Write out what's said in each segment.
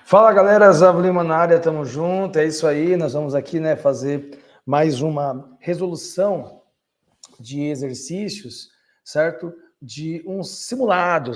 Fala galera, Zavo Lima na área, tamo junto, é isso aí, nós vamos aqui fazer mais uma resolução de exercícios, certo? De um simulado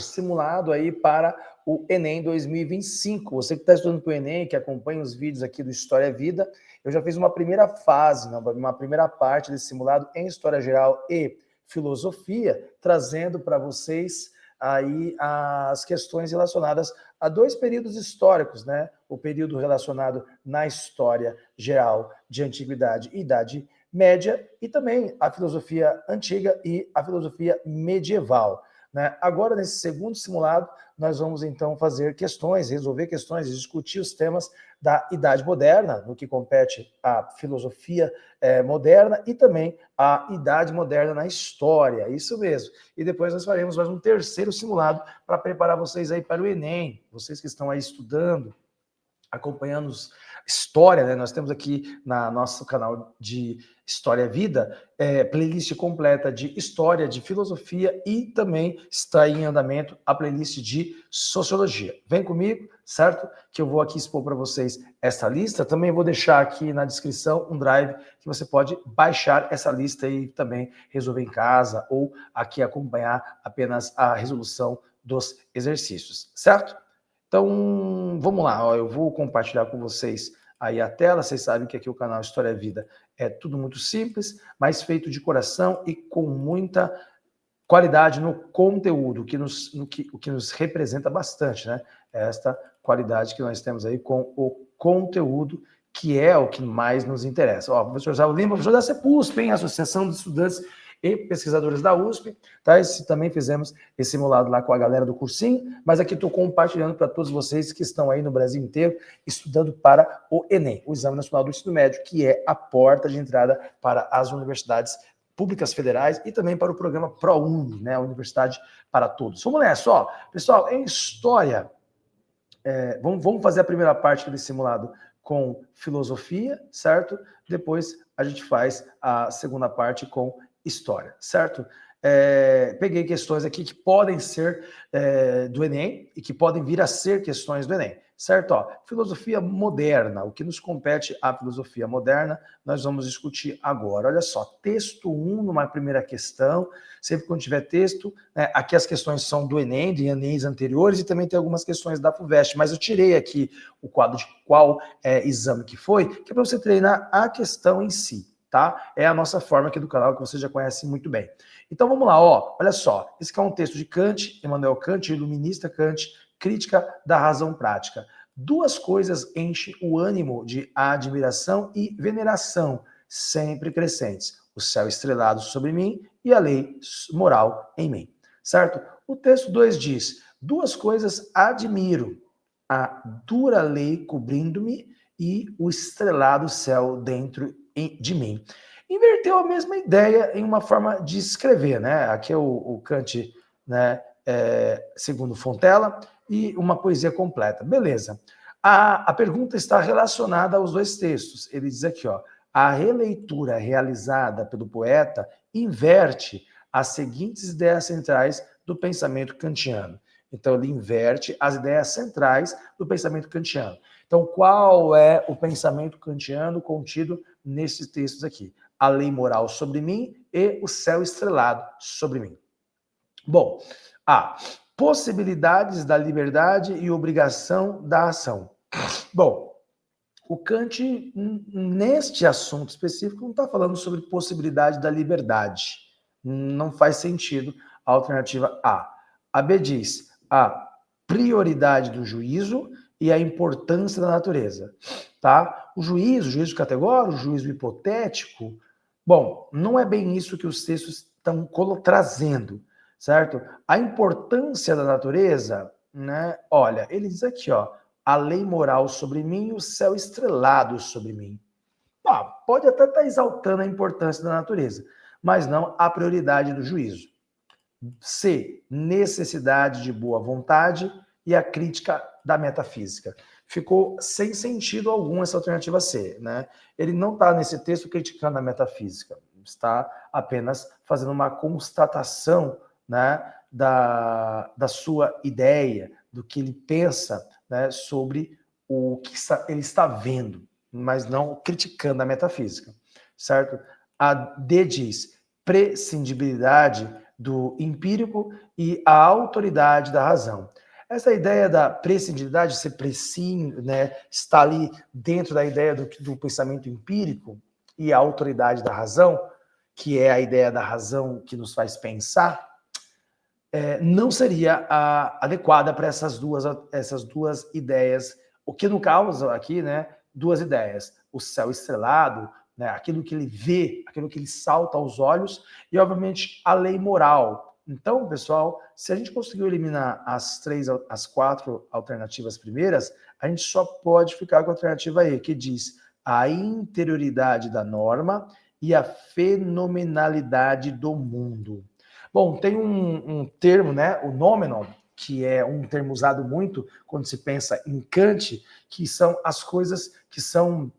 aí para o Enem 2025. Você que está estudando para o Enem, que acompanha os vídeos aqui do História Vida, eu já fiz uma primeira fase, uma primeira parte desse simulado em História Geral e Filosofia, trazendo para vocês aí as questões relacionadas a dois períodos históricos, né? O período relacionado na história geral de antiguidade e idade média e também a filosofia antiga e a filosofia medieval. Né? Agora, nesse segundo simulado, nós vamos então fazer questões, resolver questões, discutir os temas da Idade Moderna, no que compete à filosofia moderna e também à Idade Moderna na história, isso mesmo. E depois nós faremos mais um terceiro simulado para preparar vocês aí para o Enem, vocês que estão aí estudando, acompanhando história, né? Nós temos aqui na nosso canal de História Vida, playlist completa de história, de filosofia e também está em andamento a playlist de sociologia. Vem comigo, certo? Que eu vou aqui expor para vocês essa lista. Também vou deixar aqui na descrição um drive que você pode baixar essa lista e também resolver em casa ou aqui acompanhar apenas a resolução dos exercícios, certo? Então, vamos lá, ó, eu vou compartilhar com vocês aí a tela, vocês sabem que aqui o canal História Vida é tudo muito simples, mas feito de coração e com muita qualidade no conteúdo, o que nos representa bastante, né? Esta qualidade que nós temos aí com o conteúdo, que é o que mais nos interessa. Ó, professor Zavo Lima, professor da CEPUSP, hein? Associação de Estudantes e Pesquisadores da USP, tá? Também fizemos esse simulado lá com a galera do cursinho, mas aqui estou compartilhando para todos vocês que estão aí no Brasil inteiro estudando para o Enem, o Exame Nacional do Ensino Médio, que é a porta de entrada para as universidades públicas federais e também para o programa ProUni, né, a Universidade para Todos. Vamos nessa, ó. Pessoal, em história, vamos fazer a primeira parte desse simulado com filosofia, certo? Depois a gente faz a segunda parte com história, certo? Peguei questões aqui que podem ser do Enem e que podem vir a ser questões do Enem, certo? Ó, filosofia moderna, o que nos compete à filosofia moderna, nós vamos discutir agora. Olha só, texto 1 numa primeira questão, sempre quando tiver texto, aqui as questões são do Enem, de Enems anteriores, e também tem algumas questões da FUVEST, mas eu tirei aqui o quadro de qual exame que foi, que é para você treinar a questão em si, tá? É a nossa forma aqui do canal, que você já conhece muito bem. Então vamos lá, ó, olha só, esse aqui é um texto de Kant, Immanuel Kant, iluminista Kant, crítica da razão prática. Duas coisas enchem o ânimo de admiração e veneração, sempre crescentes: o céu estrelado sobre mim e a lei moral em mim, certo? O texto 2 diz: duas coisas admiro, a dura lei cobrindo-me e o estrelado céu dentro de mim. Inverteu a mesma ideia em uma forma de escrever, né? Aqui é o Kant, né, segundo Fontella, e uma poesia completa. Beleza. A pergunta está relacionada aos dois textos. Ele diz aqui, ó, a releitura realizada pelo poeta inverte as seguintes ideias centrais do pensamento kantiano. Então, ele inverte as ideias centrais do pensamento kantiano. Então, qual é o pensamento kantiano contido nesses textos aqui? A lei moral sobre mim e o céu estrelado sobre mim. Bom, a possibilidades da liberdade e obrigação da ação. Bom, o Kant, neste assunto específico, não está falando sobre possibilidade da liberdade. Não faz sentido a alternativa A. A B diz a prioridade do juízo e a importância da natureza. Tá? O juízo categórico, o juízo hipotético, bom, não é bem isso que os textos estão trazendo, certo? A importância da natureza, né? Olha, ele diz aqui, ó, a lei moral sobre mim e o céu estrelado sobre mim. Pode até estar exaltando a importância da natureza, mas não a prioridade do juízo. C, necessidade de boa vontade e a crítica da metafísica. Ficou sem sentido algum essa alternativa C, né? Ele não está nesse texto criticando a metafísica, está apenas fazendo uma constatação, né, da sua ideia, do que ele pensa, né, sobre o que ele está vendo, mas não criticando a metafísica, certo? A D diz prescindibilidade do empírico e a autoridade da razão. Essa ideia da prescindibilidade, ser prescíndio, né, está ali dentro da ideia do pensamento empírico e a autoridade da razão, que é a ideia da razão que nos faz pensar, não seria adequada para essas duas ideias, o que no caso aqui, né, duas ideias, o céu estrelado, né, aquilo que ele vê, aquilo que ele salta aos olhos, e obviamente a lei moral. Então, pessoal, se a gente conseguiu eliminar as 4 alternativas primeiras, a gente só pode ficar com a alternativa E, que diz a interioridade da norma e a fenomenalidade do mundo. Bom, tem um termo, né, o noumenon, que é um termo usado muito quando se pensa em Kant, que são as coisas que são,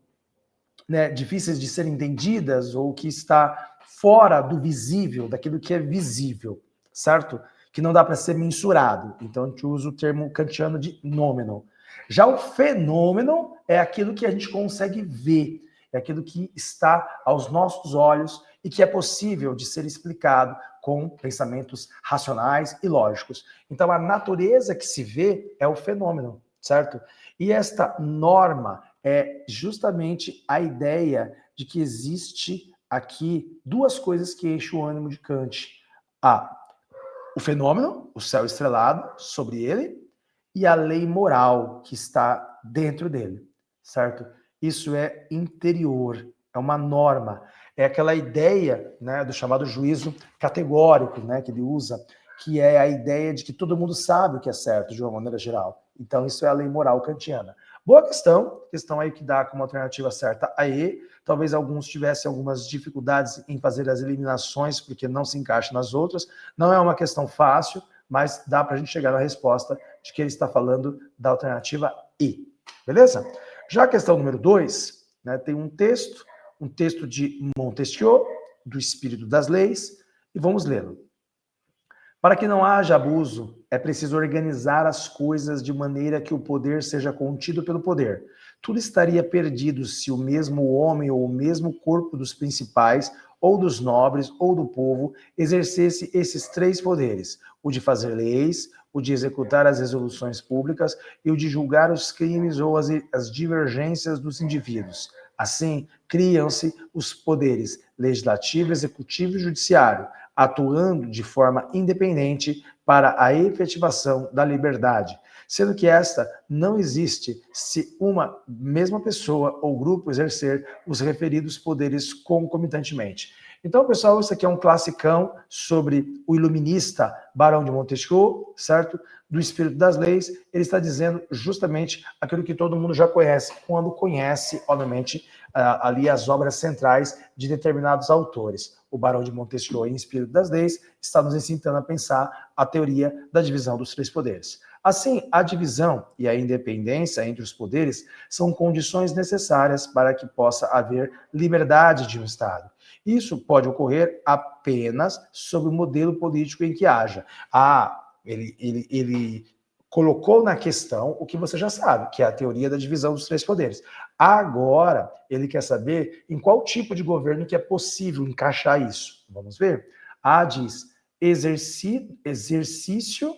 né, difíceis de serem entendidas ou que está fora do visível, daquilo que é visível, certo? Que não dá para ser mensurado. Então a gente usa o termo kantiano de noumenon. Já o fenômeno é aquilo que a gente consegue ver, é aquilo que está aos nossos olhos e que é possível de ser explicado com pensamentos racionais e lógicos. Então, a natureza que se vê é o fenômeno, certo? E esta norma é justamente a ideia de que existe aqui duas coisas que enchem o ânimo de Kant. O fenômeno, o céu estrelado sobre ele, e a lei moral que está dentro dele, certo? Isso é interior, é uma norma, é aquela ideia, né, do chamado juízo categórico, né, que ele usa, que é a ideia de que todo mundo sabe o que é certo, de uma maneira geral. Então, isso é a lei moral kantiana. Boa questão aí que dá como alternativa certa a E. Talvez alguns tivessem algumas dificuldades em fazer as eliminações, porque não se encaixa nas outras. Não é uma questão fácil, mas dá para a gente chegar na resposta de que ele está falando da alternativa E. Beleza? Já a questão número 2, né, tem um texto de Montesquieu, do Espírito das Leis, e vamos lê-lo. Para que não haja abuso, é preciso organizar as coisas de maneira que o poder seja contido pelo poder. Tudo estaria perdido se o mesmo homem ou o mesmo corpo dos principais, ou dos nobres, ou do povo, exercesse esses 3 poderes: o de fazer leis, o de executar as resoluções públicas e o de julgar os crimes ou as divergências dos indivíduos. Assim, criam-se os poderes legislativo, executivo e judiciário, atuando de forma independente para a efetivação da liberdade, sendo que esta não existe se uma mesma pessoa ou grupo exercer os referidos poderes concomitantemente. Então, pessoal, isso aqui é um classicão sobre o iluminista Barão de Montesquieu, certo? Do Espírito das Leis. Ele está dizendo justamente aquilo que todo mundo já conhece, quando conhece, obviamente, ali as obras centrais de determinados autores. O Barão de Montesquieu, em Espírito das Leis, está nos ensinando a pensar a teoria da divisão dos 3 poderes. Assim, a divisão e a independência entre os poderes são condições necessárias para que possa haver liberdade de um Estado. Isso pode ocorrer apenas sob o modelo político em que haja. Ele colocou na questão o que você já sabe, que é a teoria da divisão dos 3 poderes. Agora, ele quer saber em qual tipo de governo que é possível encaixar isso. Vamos ver? A diz exercício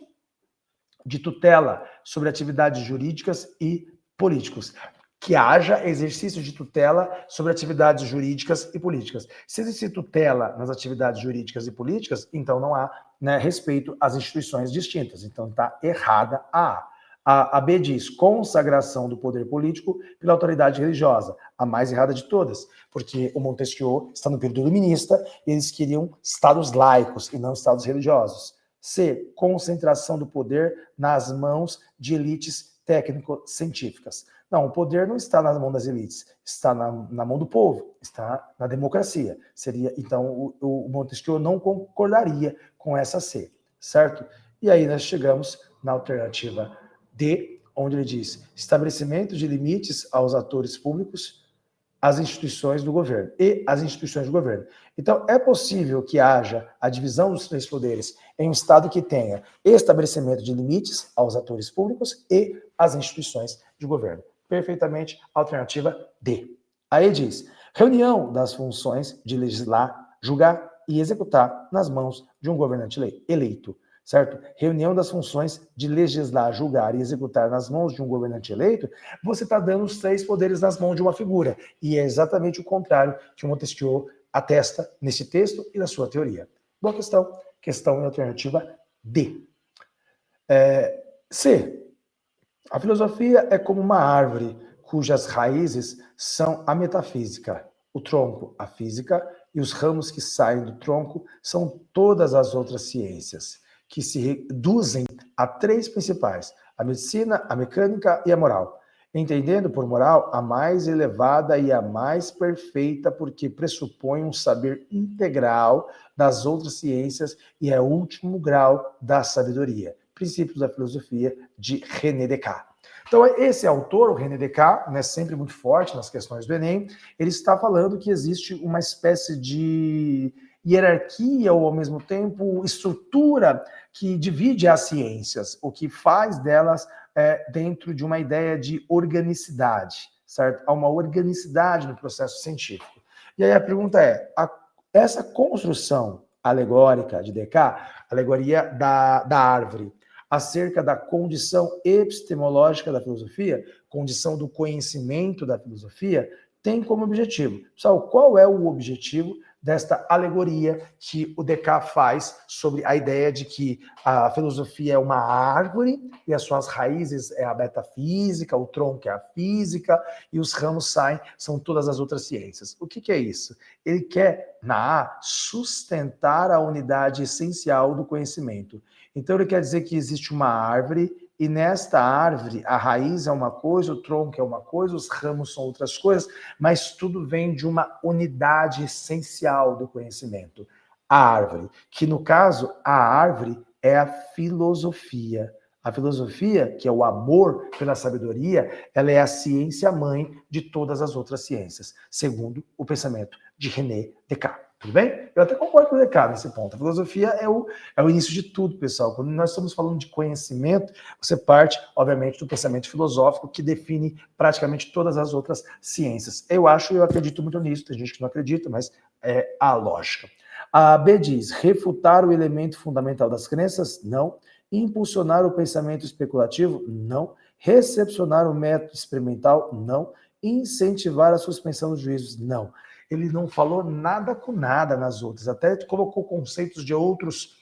de tutela sobre atividades jurídicas e políticos. Que haja exercício de tutela sobre atividades jurídicas e políticas. Se existe tutela nas atividades jurídicas e políticas, então não há, né, respeito às instituições distintas. Então está errada a A. A B diz consagração do poder político pela autoridade religiosa, a mais errada de todas, porque o Montesquieu está no período iluminista e eles queriam estados laicos e não estados religiosos. C, concentração do poder nas mãos de elites técnico-científicas. Não, o poder não está na mão das elites, está na mão do povo, está na democracia. Seria, então, o Montesquieu não concordaria com essa C, certo? E aí nós chegamos na alternativa D, onde ele diz estabelecimento de limites aos atores públicos, as instituições do governo e as instituições do governo. Então, é possível que haja a divisão dos 3 poderes em um Estado que tenha estabelecimento de limites aos atores públicos e às instituições de governo. Perfeitamente, alternativa D. Aí diz, reunião das funções de legislar, julgar e executar nas mãos de um governante eleito, certo? Reunião das funções de legislar, julgar e executar nas mãos de um governante eleito, você está dando os 3 poderes nas mãos de uma figura. E é exatamente o contrário que Montesquieu atesta nesse texto e na sua teoria. Boa questão. Questão em alternativa D. C. A filosofia é como uma árvore cujas raízes são a metafísica, o tronco, a física, e os ramos que saem do tronco são todas as outras ciências, que se reduzem a 3 principais: a medicina, a mecânica e a moral. Entendendo por moral a mais elevada e a mais perfeita, porque pressupõe um saber integral das outras ciências e é o último grau da sabedoria. Princípios da filosofia de René Descartes. Então, esse autor, o René Descartes, né, sempre muito forte nas questões do Enem, ele está falando que existe uma espécie de hierarquia ou, ao mesmo tempo, estrutura que divide as ciências, o que faz delas dentro de uma ideia de organicidade, certo? Há uma organicidade no processo científico. E aí a pergunta é, essa construção alegórica de Descartes, alegoria da árvore, acerca da condição epistemológica da filosofia, condição do conhecimento da filosofia, tem como objetivo. Pessoal, qual é o objetivo desta alegoria que o Descartes faz sobre a ideia de que a filosofia é uma árvore e as suas raízes é a metafísica, o tronco é a física e os ramos saem, são todas as outras ciências. O que é isso? Ele quer, na A, sustentar a unidade essencial do conhecimento. Então ele quer dizer que existe uma árvore e nesta árvore a raiz é uma coisa, o tronco é uma coisa, os ramos são outras coisas, mas tudo vem de uma unidade essencial do conhecimento. A árvore, que no caso, a árvore é a filosofia. A filosofia, que é o amor pela sabedoria, ela é a ciência mãe de todas as outras ciências, segundo o pensamento de René Descartes. Tudo bem? Eu até concordo com o Descartes nesse ponto. A filosofia é o início de tudo, pessoal. Quando nós estamos falando de conhecimento, você parte, obviamente, do pensamento filosófico que define praticamente todas as outras ciências. Eu acredito muito nisso. Tem gente que não acredita, mas é a lógica. A B diz, refutar o elemento fundamental das crenças? Não. Impulsionar o pensamento especulativo? Não. Recepcionar o método experimental? Não. Incentivar a suspensão dos juízos? Não. Ele não falou nada com nada nas outras, até colocou conceitos de outros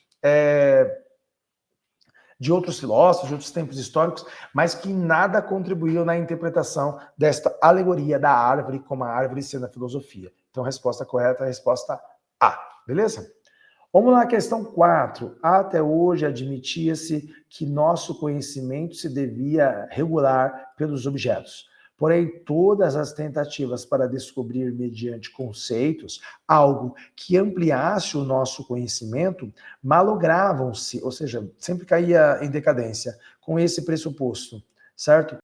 filósofos, de outros tempos históricos, mas que nada contribuiu na interpretação desta alegoria da árvore como a árvore sendo a filosofia. Então, a resposta correta é a resposta A, beleza? Vamos lá, questão 4. Até hoje admitia-se que nosso conhecimento se devia regular pelos objetos. Porém, todas as tentativas para descobrir mediante conceitos algo que ampliasse o nosso conhecimento malogravam-se, ou seja, sempre caía em decadência com esse pressuposto, certo?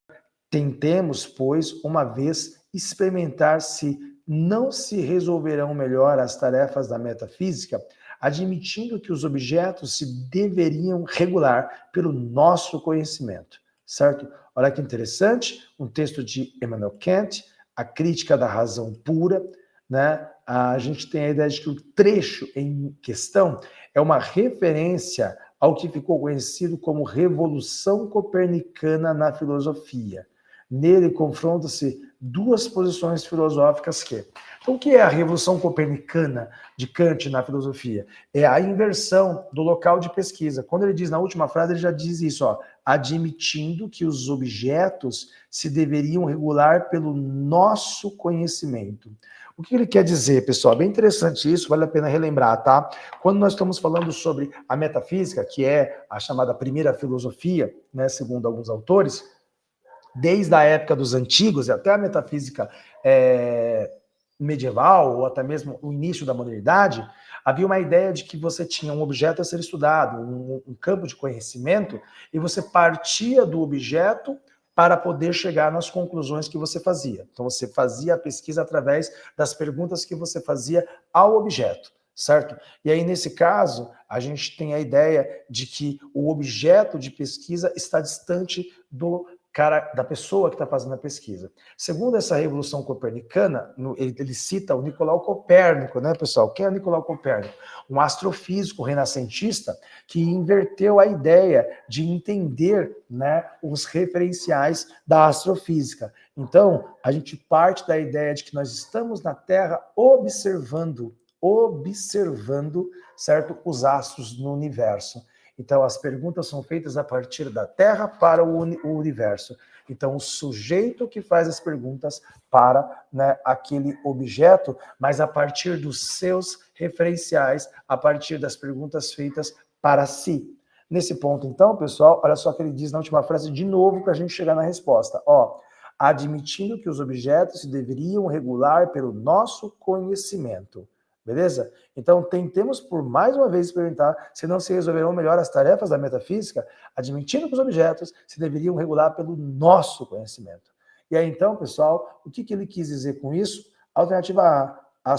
Tentemos, pois, uma vez experimentar se não se resolverão melhor as tarefas da metafísica, admitindo que os objetos se deveriam regular pelo nosso conhecimento, certo? Olha que interessante, um texto de Immanuel Kant, A Crítica da Razão Pura, né? A gente tem a ideia de que o trecho em questão é uma referência ao que ficou conhecido como Revolução Copernicana na filosofia. Nele confrontam-se 2 posições filosóficas que... Então, o que é a Revolução Copernicana de Kant na filosofia? É a inversão do local de pesquisa. Quando ele diz na última frase, ele já diz isso, ó, admitindo que os objetos se deveriam regular pelo nosso conhecimento. O que ele quer dizer, pessoal? Bem interessante isso, vale a pena relembrar, tá? Quando nós estamos falando sobre a metafísica, que é a chamada primeira filosofia, né, segundo alguns autores, desde a época dos antigos, até a metafísica medieval, ou até mesmo o início da modernidade, havia uma ideia de que você tinha um objeto a ser estudado, um campo de conhecimento, e você partia do objeto para poder chegar nas conclusões que você fazia. Então, você fazia a pesquisa através das perguntas que você fazia ao objeto, certo? E aí, nesse caso, a gente tem a ideia de que o objeto de pesquisa está distante do da pessoa que está fazendo a pesquisa. Segundo essa revolução copernicana, ele cita o Nicolau Copérnico, né, pessoal? Quem é o Nicolau Copérnico? Um astrofísico renascentista que inverteu a ideia de entender, né, os referenciais da astrofísica. Então, a gente parte da ideia de que nós estamos na Terra observando, certo, os astros no universo. Então, as perguntas são feitas a partir da Terra para o universo. Então, o sujeito que faz as perguntas para, né, aquele objeto, mas a partir dos seus referenciais, a partir das perguntas feitas para si. Nesse ponto, então, pessoal, olha só o que ele diz na última frase de novo para a gente chegar na resposta. Ó, admitindo que os objetos se deveriam regular pelo nosso conhecimento. Beleza? Então, tentemos por mais uma vez experimentar se não se resolverão melhor as tarefas da metafísica, admitindo que os objetos se deveriam regular pelo nosso conhecimento. E aí, então, pessoal, o que ele quis dizer com isso? Alternativa A,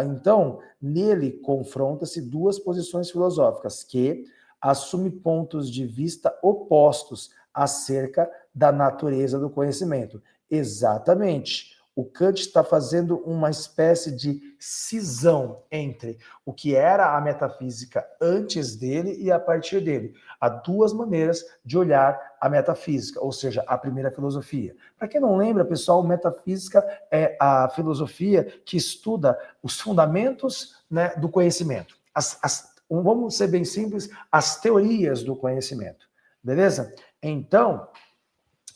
então, nele confronta-se duas posições filosóficas que assumem pontos de vista opostos acerca da natureza do conhecimento. Exatamente. O Kant está fazendo uma espécie de cisão entre o que era a metafísica antes dele e a partir dele. Há duas maneiras de olhar a metafísica, ou seja, a primeira filosofia. Para quem não lembra, pessoal, metafísica é a filosofia que estuda os fundamentos, né, do conhecimento. Vamos ser bem simples, as teorias do conhecimento. Beleza? Então,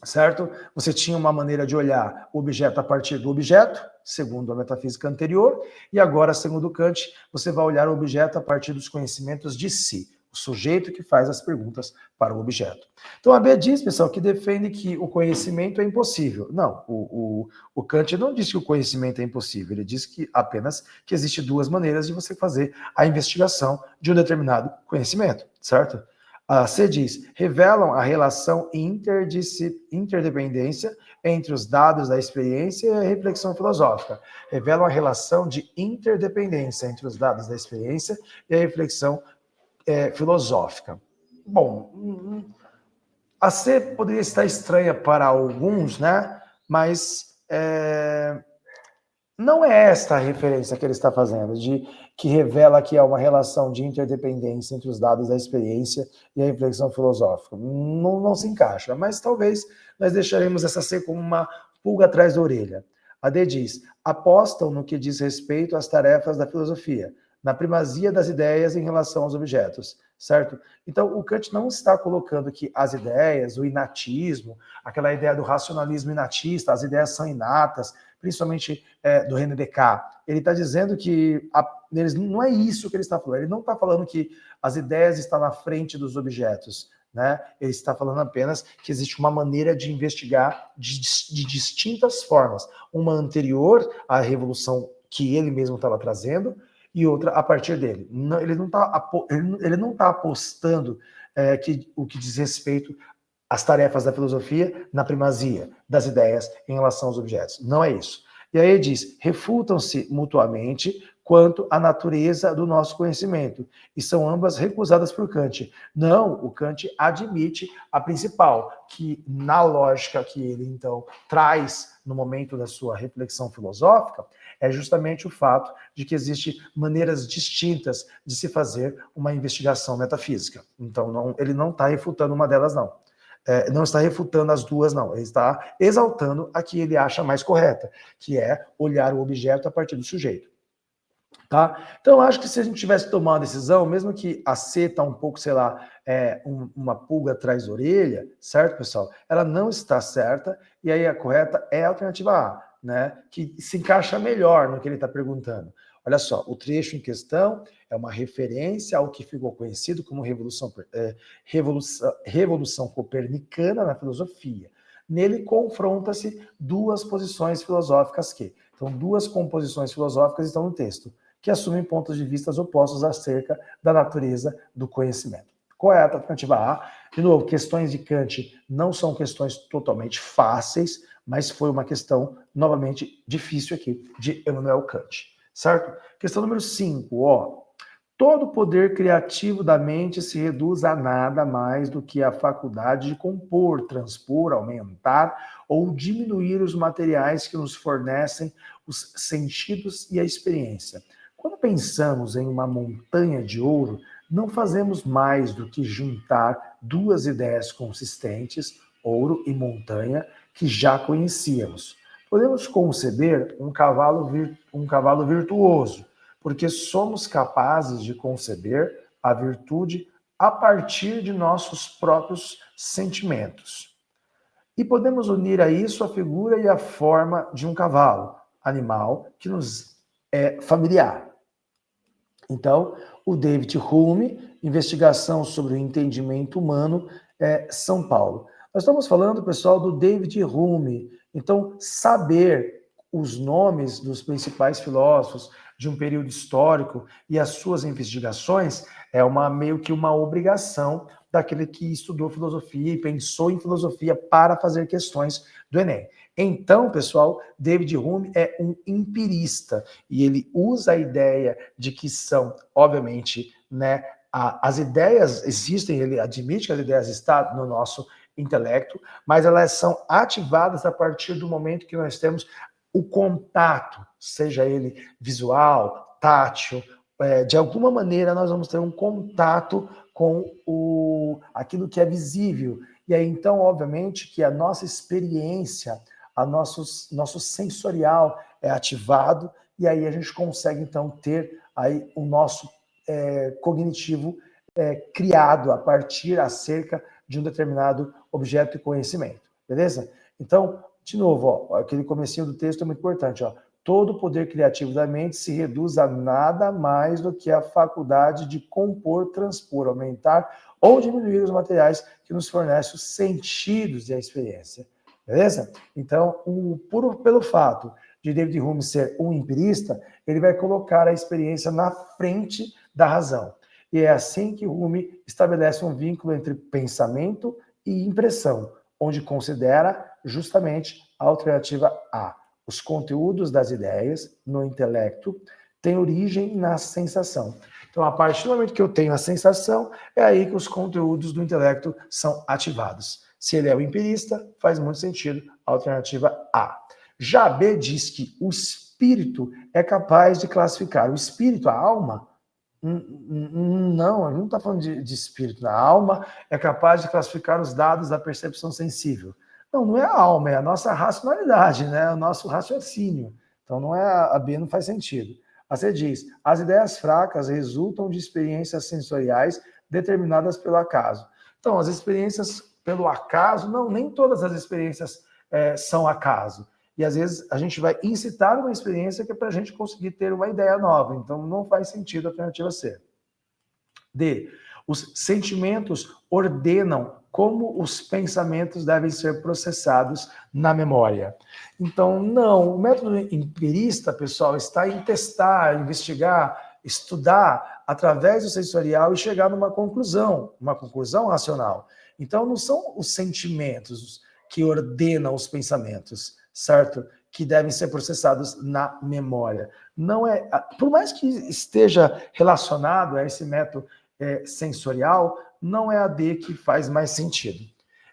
certo? Você tinha uma maneira de olhar o objeto a partir do objeto, segundo a metafísica anterior, e agora, segundo Kant, você vai olhar o objeto a partir dos conhecimentos de si, o sujeito que faz as perguntas para o objeto. Então, a B diz, pessoal, que defende que o conhecimento é impossível. Não, o Kant não diz que o conhecimento é impossível, ele diz que apenas que existem duas maneiras de você fazer a investigação de um determinado conhecimento, certo? A C diz, revelam a relação interdependência entre os dados da experiência e a reflexão filosófica. Revelam a relação de interdependência entre os dados da experiência e a reflexão filosófica. Bom, a C poderia estar estranha para alguns, né? Mas não é esta a referência que ele está fazendo, que revela que há uma relação de interdependência entre os dados da experiência e a reflexão filosófica. Não se encaixa, mas talvez nós deixaremos essa ser como uma pulga atrás da orelha. A D diz, apostam no que diz respeito às tarefas da filosofia, na primazia das ideias em relação aos objetos, certo? Então, o Kant não está colocando que as ideias, o inatismo, aquela ideia do racionalismo inatista, as ideias são inatas, principalmente do René Descartes. Ele está dizendo que não é isso que ele está falando. Ele não está falando que as ideias estão na frente dos objetos, né? Ele está falando apenas que existe uma maneira de investigar de distintas formas. Uma anterior à revolução que ele mesmo estava trazendo e outra a partir dele. Ele não está apostando o que diz respeito as tarefas da filosofia na primazia das ideias em relação aos objetos. Não é isso. E aí ele diz, refutam-se mutuamente quanto à natureza do nosso conhecimento, e são ambas recusadas por Kant. Não, o Kant admite a principal, que na lógica que ele, então, traz no momento da sua reflexão filosófica, é justamente o fato de que existem maneiras distintas de se fazer uma investigação metafísica. Então, ele não está refutando uma delas, não. Não está refutando as duas, não. Ele está exaltando a que ele acha mais correta, que é olhar o objeto a partir do sujeito. Tá? Então, eu acho que se a gente tivesse tomado a decisão, mesmo que a C está um pouco, sei lá, uma pulga atrás da orelha, certo, pessoal? Ela não está certa, e aí a correta é a alternativa A, né? Que se encaixa melhor no que ele está perguntando. Olha só, o trecho em questão é uma referência ao que ficou conhecido como revolução copernicana na filosofia. Nele confronta-se duas posições filosóficas então, duas composições filosóficas estão no texto, que assumem pontos de vista opostos acerca da natureza do conhecimento. Correta, alternativa A. De novo, questões de Kant não são questões totalmente fáceis, mas foi uma questão, novamente, difícil aqui, de Immanuel Kant. Certo? Questão número 5, ó. Todo poder criativo da mente se reduz a nada mais do que a faculdade de compor, transpor, aumentar ou diminuir os materiais que nos fornecem os sentidos e a experiência. Quando pensamos em uma montanha de ouro, não fazemos mais do que juntar duas ideias consistentes, ouro e montanha, que já conhecíamos. Podemos conceber um cavalo virtuoso, porque somos capazes de conceber a virtude a partir de nossos próprios sentimentos. E podemos unir a isso a figura e a forma de um cavalo, animal que nos é familiar. Então, o David Hume, Investigação sobre o Entendimento Humano, São Paulo. Nós estamos falando, pessoal, do David Hume. Então, saber os nomes dos principais filósofos de um período histórico e as suas investigações é meio que uma obrigação daquele que estudou filosofia e pensou em filosofia para fazer questões do Enem. Então, pessoal, David Hume é um empirista e ele usa a ideia de que são, obviamente, né, as ideias existem, ele admite que as ideias estão no nosso intelecto, mas elas são ativadas a partir do momento que nós temos o contato, seja ele visual, tátil, de alguma maneira nós vamos ter um contato com aquilo que é visível. E aí, então, obviamente, que a nossa experiência, nosso sensorial é ativado, e aí a gente consegue, então, ter aí o nosso cognitivo criado a partir, acerca de um determinado objeto de conhecimento, beleza? Então, de novo, ó, aquele comecinho do texto é muito importante, ó. Todo o poder criativo da mente se reduz a nada mais do que a faculdade de compor, transpor, aumentar ou diminuir os materiais que nos fornecem os sentidos e a experiência. Beleza? Então, pelo fato de David Hume ser um empirista, ele vai colocar a experiência na frente da razão. E é assim que Hume estabelece um vínculo entre pensamento e impressão, onde considera justamente a alternativa A. Os conteúdos das ideias no intelecto têm origem na sensação. Então, a partir do momento que eu tenho a sensação, é aí que os conteúdos do intelecto são ativados. Se ele é o empirista, faz muito sentido a alternativa A. Já B diz que o espírito é capaz de classificar o espírito, a alma. Não, a gente não está falando de espírito. A alma é capaz de classificar os dados da percepção sensível. Não é a alma, é a nossa racionalidade, né? O nosso raciocínio. Então, não é a B, não faz sentido. A C diz, as ideias fracas resultam de experiências sensoriais determinadas pelo acaso. Então, as experiências pelo acaso, não, nem todas as experiências são acaso. E às vezes a gente vai incitar uma experiência que é para a gente conseguir ter uma ideia nova. Então não faz sentido a alternativa C. D. Os sentimentos ordenam como os pensamentos devem ser processados na memória. Então, não. O método empirista, pessoal, está em testar, investigar, estudar através do sensorial e chegar numa conclusão racional. Então, não são os sentimentos que ordenam os pensamentos, certo? Que devem ser processados na memória. Não é, por mais que esteja relacionado a esse método sensorial, não é a D que faz mais sentido.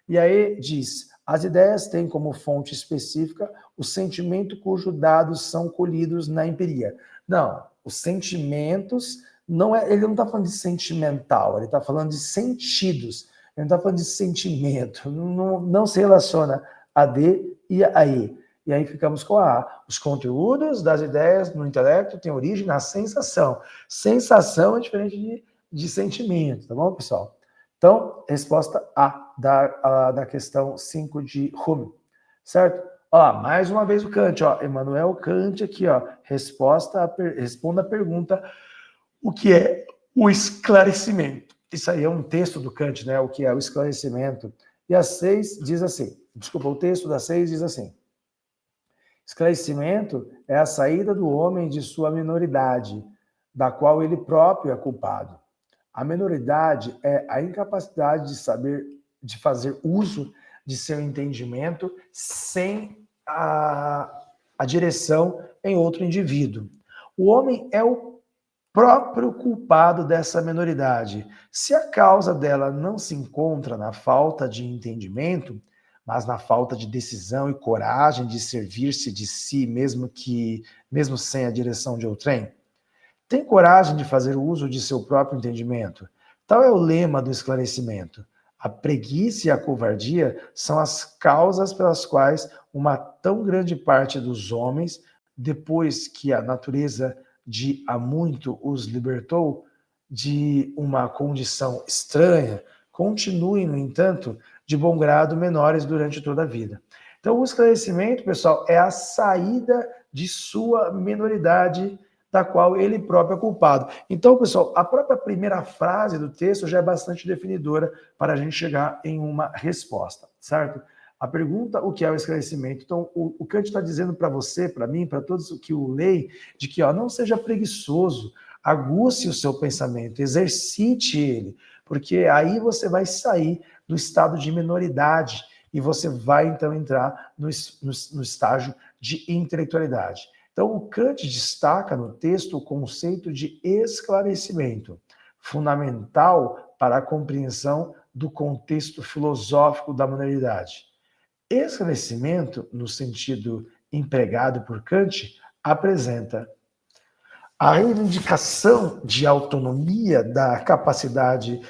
E aí diz, as ideias têm como fonte específica o sentimento cujos dados são colhidos na empiria. Não, os sentimentos, ele não está falando de sentimental, ele está falando de sentidos, ele não está falando de sentimento, não se relaciona a D e a E. E aí ficamos com a A. Os conteúdos das ideias no intelecto têm origem na sensação. Sensação é diferente de sentimento, tá bom, pessoal? Então, resposta A da questão 5 de Hume, certo? Ó, mais uma vez o Kant, ó, Emmanuel Kant aqui, ó, responda a pergunta, o que é o esclarecimento? Isso aí é um texto do Kant, né, o que é o esclarecimento. E a 6 diz assim, desculpa, o texto da 6 diz assim, esclarecimento é a saída do homem de sua minoridade, da qual ele próprio é culpado. A minoridade é a incapacidade de fazer uso de seu entendimento sem a direção em outro indivíduo. O homem é o próprio culpado dessa minoridade. Se a causa dela não se encontra na falta de entendimento, mas na falta de decisão e coragem de servir-se de si, mesmo sem a direção de outrem, tem coragem de fazer uso de seu próprio entendimento. Tal é o lema do esclarecimento. A preguiça e a covardia são as causas pelas quais uma tão grande parte dos homens, depois que a natureza de há muito os libertou de uma condição estranha, continuem, no entanto, de bom grado menores durante toda a vida. Então, o esclarecimento, pessoal, é a saída de sua minoridade da qual ele próprio é culpado. Então, pessoal, a própria primeira frase do texto já é bastante definidora para a gente chegar em uma resposta, certo? A pergunta, o que é o esclarecimento? Então, o Kant está dizendo para você, para mim, para todos que o leem, de que não seja preguiçoso, aguce o seu pensamento, exercite ele, porque aí você vai sair do estado de minoridade e você vai, então, entrar no estágio de intelectualidade. Então, o Kant destaca no texto o conceito de esclarecimento, fundamental para a compreensão do contexto filosófico da modernidade. Esclarecimento, no sentido empregado por Kant, apresenta a reivindicação de autonomia da capacidade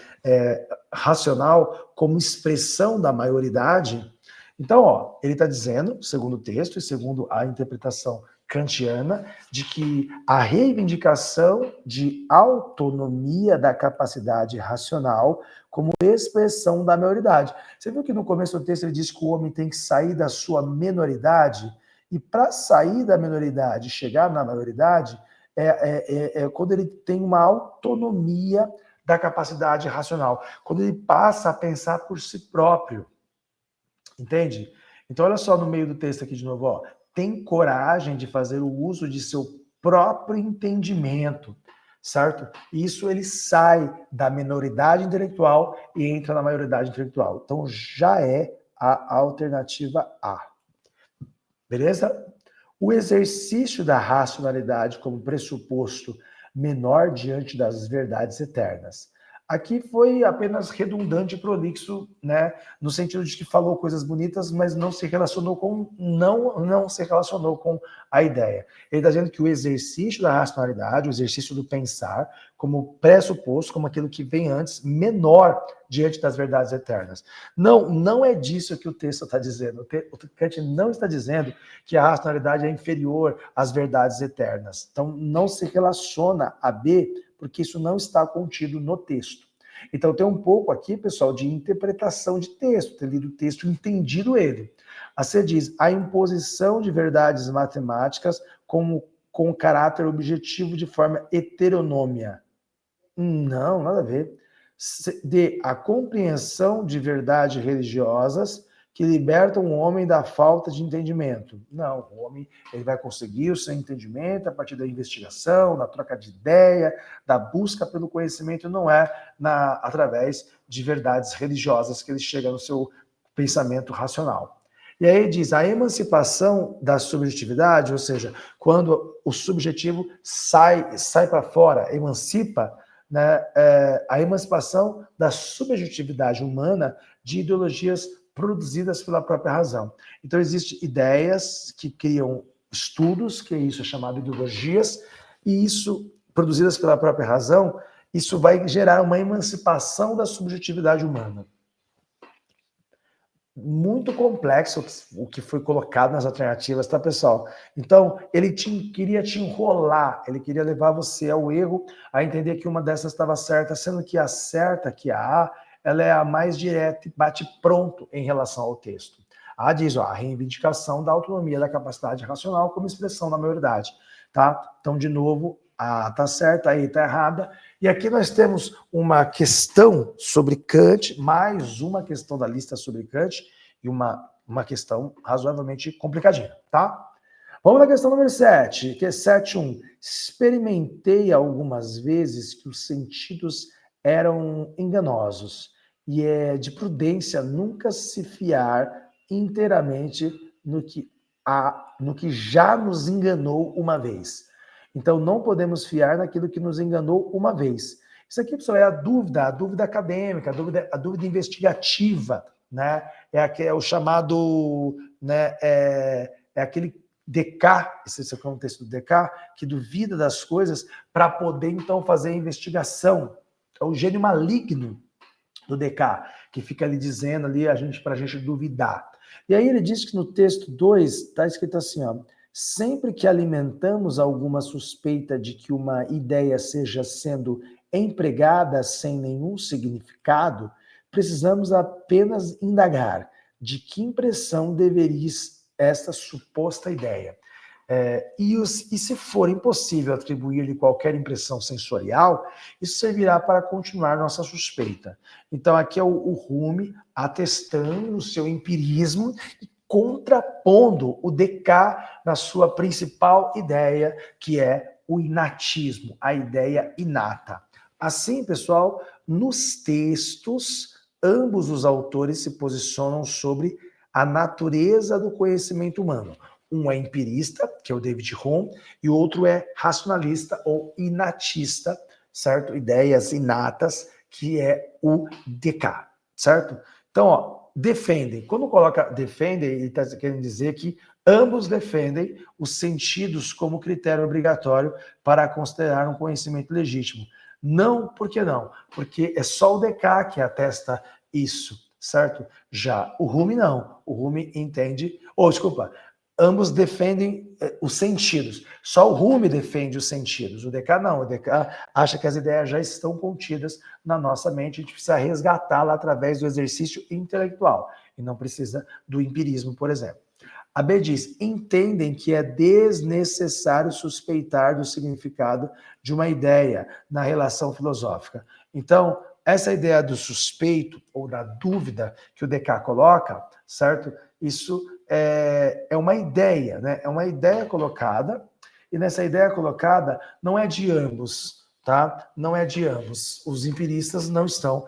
racional como expressão da maioridade. Então, ele está dizendo, segundo o texto e segundo a interpretação kantiana, de que a reivindicação de autonomia da capacidade racional como expressão da maioridade. Você viu que no começo do texto ele diz que o homem tem que sair da sua minoridade, e para sair da minoridade e chegar na maioridade, quando ele tem uma autonomia da capacidade racional, quando ele passa a pensar por si próprio. Entende? Então, olha só no meio do texto aqui de novo, tem coragem de fazer o uso de seu próprio entendimento, certo? Isso ele sai da minoridade intelectual e entra na maioridade intelectual. Então, já é a alternativa A. Beleza? O exercício da racionalidade como pressuposto menor diante das verdades eternas. Aqui foi apenas redundante e prolixo, né, no sentido de que falou coisas bonitas, mas não se relacionou com a ideia. Ele está dizendo que o exercício da racionalidade, o exercício do pensar, como pressuposto, como aquilo que vem antes, menor diante das verdades eternas. Não é disso que o texto está dizendo. O Kant não está dizendo que a racionalidade é inferior às verdades eternas. Então, não se relaciona a B, porque isso não está contido no texto. Então, tem um pouco aqui, pessoal, de interpretação de texto, ter lido o texto, entendido ele. A C diz, a imposição de verdades matemáticas com caráter objetivo de forma heteronômia. Não, nada a ver. D, a compreensão de verdades religiosas que libertam o homem da falta de entendimento. Não, o homem ele vai conseguir o seu entendimento a partir da investigação, da troca de ideia, da busca pelo conhecimento, não é através de verdades religiosas que ele chega no seu pensamento racional. E aí diz, a emancipação da subjetividade, ou seja, quando o subjetivo sai para fora, emancipa, né, a emancipação da subjetividade humana de ideologias produzidas pela própria razão. Então, existem ideias que criam estudos, que isso é chamado de ideologias, e isso, produzidas pela própria razão, isso vai gerar uma emancipação da subjetividade humana. Muito complexo o que foi colocado nas alternativas, tá, pessoal? Então, ele queria te enrolar, ele queria levar você ao erro, a entender que uma dessas estava certa, sendo que a certa, que a A, ela é a mais direta e bate pronto em relação ao texto. A diz, a reivindicação da autonomia da capacidade racional como expressão da maioridade, tá? Então, de novo, A tá certa, a E tá errada. E aqui nós temos uma questão sobre Kant, mais uma questão da lista sobre Kant, e uma questão razoavelmente complicadinha, tá? Vamos na questão número 7, que é 7.1. Experimentei algumas vezes que os sentidos eram enganosos, e é de prudência nunca se fiar inteiramente no que já nos enganou uma vez. Então, não podemos fiar naquilo que nos enganou uma vez. Isso aqui, pessoal, é a dúvida acadêmica, a dúvida investigativa, né? É o chamado, né? É aquele DK, esse é o texto do DK, que duvida das coisas para poder, então, fazer a investigação. É o gênio maligno do DK, que fica ali dizendo ali para a gente duvidar. E aí ele diz que no texto 2 está escrito assim, ó, sempre que alimentamos alguma suspeita de que uma ideia seja sendo empregada sem nenhum significado, precisamos apenas indagar de que impressão deveria esta suposta ideia. E se for impossível atribuir-lhe qualquer impressão sensorial, isso servirá para continuar nossa suspeita. Então, aqui é o Rumi atestando o seu empirismo e contrapondo o DK na sua principal ideia, que é o inatismo, a ideia inata. Assim, pessoal, nos textos, ambos os autores se posicionam sobre a natureza do conhecimento humano. Um é empirista, que é o David Hume, e o outro é racionalista ou inatista, certo? Ideias inatas, que é o DK, certo? Então, ó, defendem. Quando coloca defendem, ele está querendo dizer que ambos defendem os sentidos como critério obrigatório para considerar um conhecimento legítimo. Não, por que não? Porque é só o DK que atesta isso, certo? Já o Rumi não. O Rumi entende, desculpa, ambos defendem os sentidos. Só o Rumi defende os sentidos. O DK não. O DK acha que as ideias já estão contidas na nossa mente. A gente precisa resgatá-la através do exercício intelectual. E não precisa do empirismo, por exemplo. A B diz, entendem que é desnecessário suspeitar do significado de uma ideia na relação filosófica. Então, essa ideia do suspeito ou da dúvida que o DK coloca, certo? Isso é uma ideia, né? É uma ideia colocada, e nessa ideia colocada não é de ambos, tá? Não é de ambos. Os empiristas não estão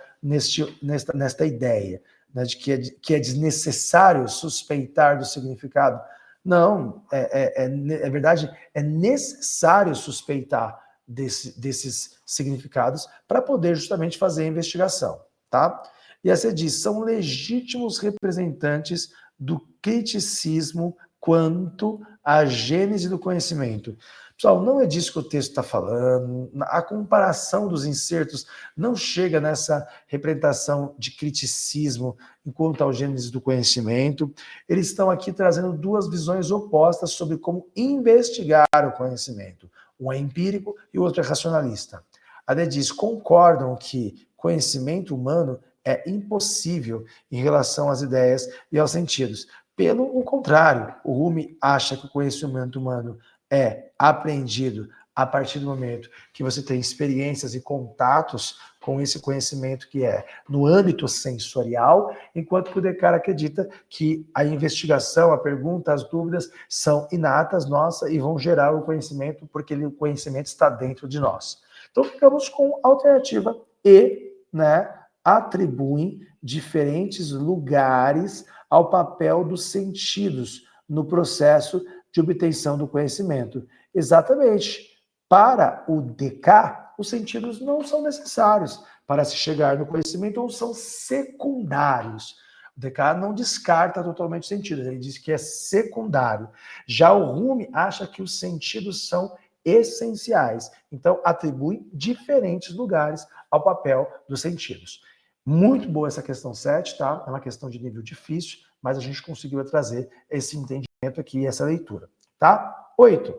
nesta ideia, né, de que é desnecessário suspeitar do significado. Não, é verdade, é necessário suspeitar desses significados para poder justamente fazer a investigação, tá? E aí você diz, são legítimos representantes do criticismo quanto à gênese do conhecimento. Pessoal, não é disso que o texto está falando. A comparação dos insertos não chega nessa representação de criticismo enquanto ao gênese do conhecimento. Eles estão aqui trazendo duas visões opostas sobre como investigar o conhecimento. Um é empírico e o outro é racionalista. A Adé diz, concordam que conhecimento humano é impossível em relação às ideias e aos sentidos. Pelo contrário, o Rumi acha que o conhecimento humano é aprendido a partir do momento que você tem experiências e contatos com esse conhecimento que é no âmbito sensorial, enquanto que o Descartes acredita que a investigação, a pergunta, as dúvidas são inatas, nossa, e vão gerar o conhecimento, porque o conhecimento está dentro de nós. Então, ficamos com a alternativa E, né, atribuem diferentes lugares ao papel dos sentidos no processo de obtenção do conhecimento. Exatamente. Para o DK, os sentidos não são necessários para se chegar no conhecimento ou são secundários. O DK não descarta totalmente os sentidos, ele diz que é secundário. Já o Rumi acha que os sentidos são essenciais. Então, atribui diferentes lugares ao papel dos sentidos. Muito boa essa questão 7, tá? É uma questão de nível difícil, mas a gente conseguiu trazer esse entendimento aqui, essa leitura, tá? 8.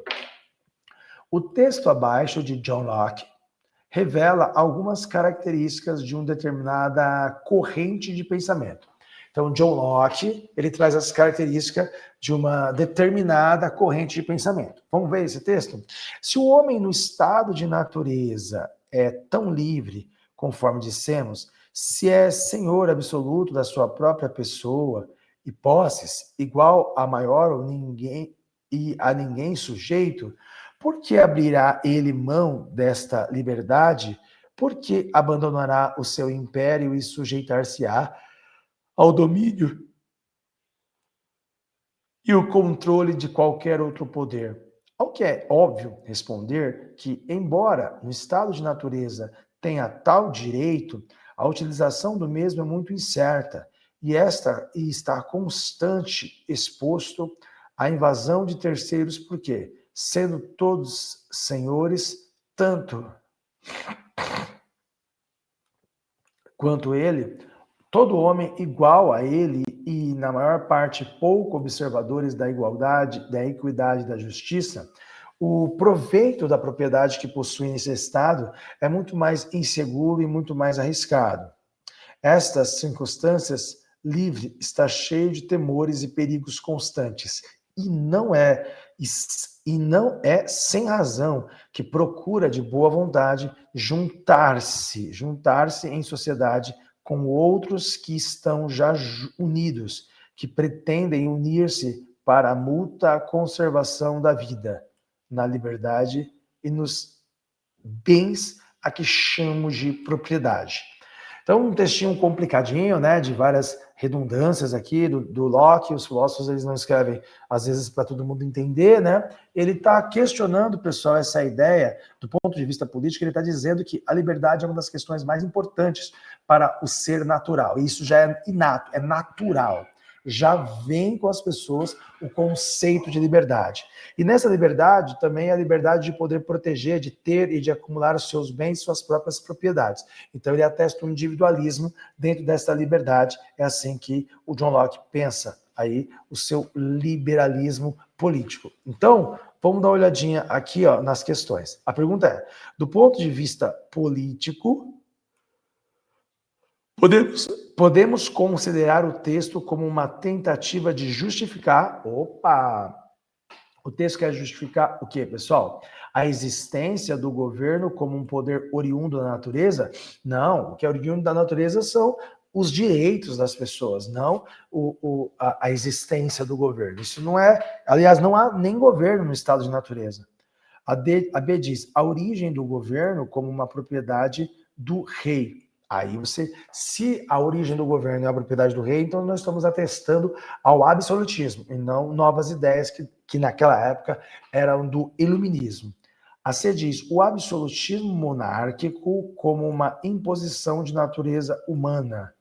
O texto abaixo de John Locke revela algumas características de uma determinada corrente de pensamento. Então, John Locke, ele traz as características de uma determinada corrente de pensamento. Vamos ver esse texto? Se o homem no estado de natureza é tão livre, conforme dissemos, se é senhor absoluto da sua própria pessoa e posses, igual a maior ou ninguém e a ninguém sujeito, por que abrirá ele mão desta liberdade? Por que abandonará o seu império e sujeitar-se-á ao domínio e o controle de qualquer outro poder? Ao que é óbvio responder que, embora no estado de natureza tenha tal direito, a utilização do mesmo é muito incerta e está constante exposto à invasão de terceiros, porque, sendo todos senhores, tanto quanto ele, todo homem igual a ele e, na maior parte, pouco observadores da igualdade, da equidade e da justiça, o proveito da propriedade que possui nesse estado é muito mais inseguro e muito mais arriscado. Estas circunstâncias livre está cheio de temores e perigos constantes, e não é sem razão que procura de boa vontade juntar-se em sociedade com outros que estão já unidos, que pretendem unir-se para a mútua conservação da vida, na liberdade e nos bens a que chamamos de propriedade. Então, um textinho complicadinho, né, de várias redundâncias aqui do Locke. Os filósofos, eles não escrevem, às vezes, para todo mundo entender, né? Ele está questionando, pessoal, essa ideia, do ponto de vista político. Ele está dizendo que a liberdade é uma das questões mais importantes para o ser natural. E isso já é inato, é natural. Já vem com as pessoas o conceito de liberdade. E nessa liberdade também é a liberdade de poder proteger, de ter e de acumular os seus bens, suas próprias propriedades. Então ele atesta o individualismo dentro dessa liberdade. É assim que o John Locke pensa aí o seu liberalismo político. Então, vamos dar uma olhadinha aqui, ó, nas questões. A pergunta é, do ponto de vista político, podemos considerar o texto como uma tentativa de justificar... Opa! O texto quer justificar o quê, pessoal? A existência do governo como um poder oriundo da natureza? Não, o que é oriundo da natureza são os direitos das pessoas, não a existência do governo. Isso não é... Aliás, não há nem governo no estado de natureza. A B diz, a origem do governo como uma propriedade do rei. Aí você, se a origem do governo é a propriedade do rei, então nós estamos atestando ao absolutismo, e não novas ideias que naquela época eram do iluminismo. A C diz, o absolutismo monárquico como uma imposição de natureza humana.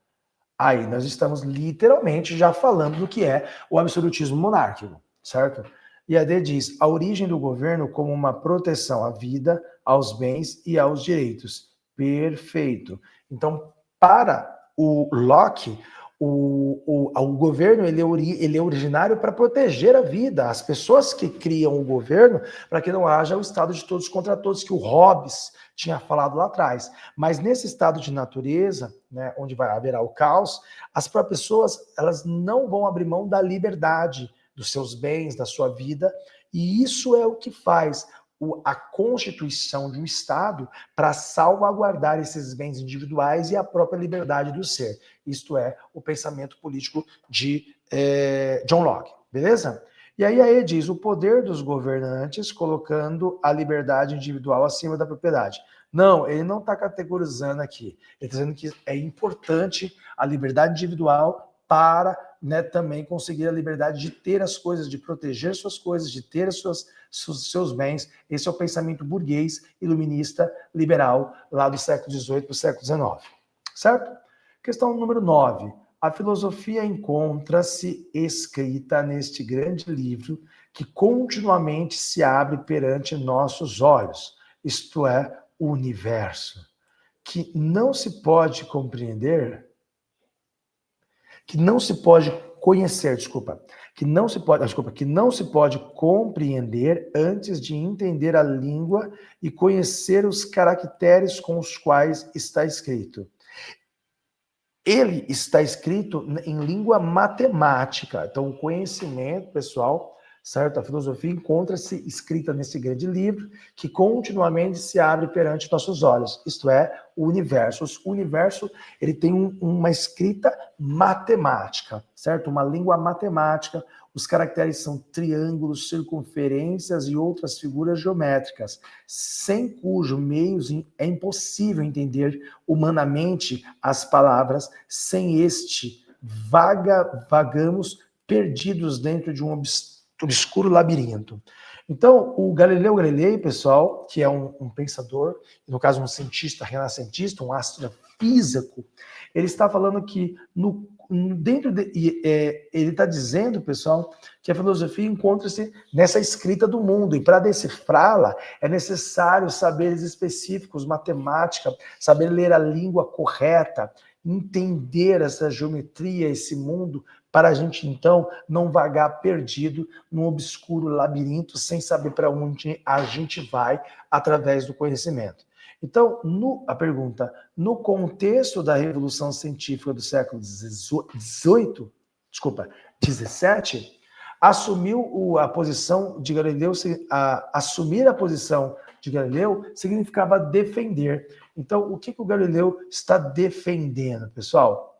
Aí nós estamos literalmente já falando do que é o absolutismo monárquico, certo? E a D diz, a origem do governo como uma proteção à vida, aos bens e aos direitos. Perfeito. Então, para o Locke, o governo ele é originário para proteger a vida, as pessoas que criam o governo, para que não haja o estado de todos contra todos, que o Hobbes tinha falado lá atrás. Mas nesse estado de natureza, né, onde haverá o caos, as próprias pessoas elas não vão abrir mão da liberdade, dos seus bens, da sua vida, e isso é o que faz a constituição de um Estado para salvaguardar esses bens individuais e a própria liberdade do ser. Isto é o pensamento político de John Locke, beleza? E aí a E diz, o poder dos governantes colocando a liberdade individual acima da propriedade. Não, ele não está categorizando aqui. Ele está dizendo que é importante a liberdade individual para, né, também conseguir a liberdade de ter as coisas, de proteger suas coisas, de ter seus bens. Esse é o pensamento burguês, iluminista, liberal, lá do século XVIII para o século XIX. Certo? Questão número 9. A filosofia encontra-se escrita neste grande livro que continuamente se abre perante nossos olhos, isto é, o universo, que não se pode compreender, que não se pode conhecer, que não se pode compreender antes de entender a língua e conhecer os caracteres com os quais está escrito. Ele está escrito em língua matemática. Então, o conhecimento, pessoal, certo? A filosofia encontra-se escrita nesse grande livro que continuamente se abre perante nossos olhos. Isto é, o universo. O universo, ele tem uma escrita matemática, certo? Uma língua matemática. Os caracteres são triângulos, circunferências e outras figuras geométricas, sem cujo meios é impossível entender humanamente as palavras. Sem este, vagamos perdidos dentro de um obscuro labirinto. Então, o Galileu Galilei, pessoal, que é um pensador, no caso um cientista renascentista, um astrofísico, ele está falando que ele está dizendo, pessoal, que a filosofia encontra-se nessa escrita do mundo, e para decifrá-la é necessário saberes específicos, matemática, saber ler a língua correta, entender essa geometria, esse mundo, para a gente, então, não vagar perdido num obscuro labirinto, sem saber para onde a gente vai através do conhecimento. Então, a pergunta, no contexto da Revolução Científica do século XVIII, XVII, assumiu a posição de Galileu, assumir a posição de Galileu significava defender. Então, o que o Galileu está defendendo, pessoal?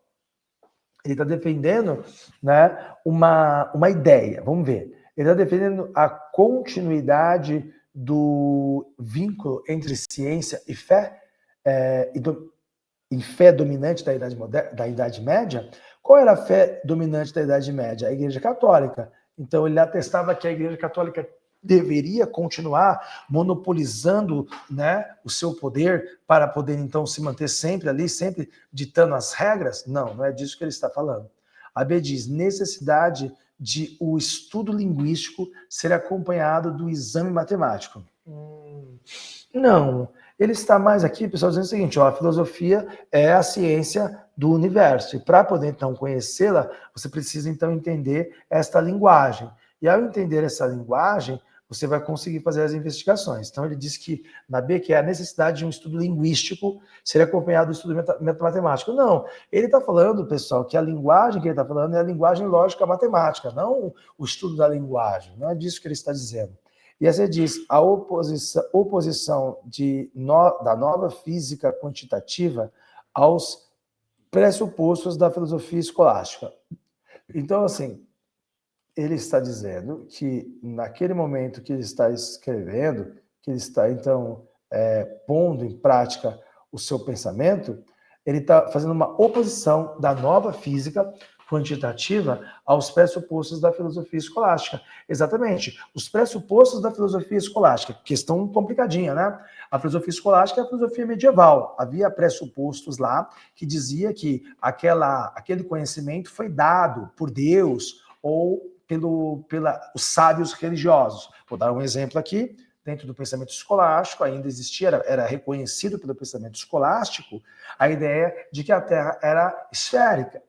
Ele está defendendo, né, uma ideia. Vamos ver. Ele está defendendo a continuidade do vínculo entre ciência e fé, e fé dominante da Idade Média. Qual era a fé dominante da Idade Média? A Igreja Católica. Então, ele atestava que a Igreja Católica deveria continuar monopolizando, né, o seu poder para poder, então, se manter sempre ali, sempre ditando as regras? Não, não é disso que ele está falando. A B diz, necessidade de o estudo linguístico ser acompanhado do exame matemático. Não, ele está mais aqui, pessoal, dizendo o seguinte, ó, a filosofia é a ciência do universo, e para poder, então, conhecê-la, você precisa, então, entender esta linguagem. E ao entender essa linguagem, você vai conseguir fazer as investigações. Então, ele diz que, na B, que é a necessidade de um estudo linguístico ser acompanhado do estudo matemático. Não, ele está falando, pessoal, que a linguagem que ele está falando é a linguagem lógica matemática, não o estudo da linguagem. Não é disso que ele está dizendo. E aí você diz, a oposição da nova física quantitativa aos pressupostos da filosofia escolástica. Então, assim, ele está dizendo que naquele momento que ele está escrevendo, que ele está, então, pondo em prática o seu pensamento, ele está fazendo uma oposição da nova física quantitativa aos pressupostos da filosofia escolástica. Exatamente. Os pressupostos da filosofia escolástica, questão complicadinha, né? A filosofia escolástica é a filosofia medieval. Havia pressupostos lá que dizia que aquele conhecimento foi dado por Deus ou pelos sábios religiosos. Vou dar um exemplo aqui. Dentro do pensamento escolástico, ainda existia, era reconhecido pelo pensamento escolástico, a ideia de que a Terra era esférica,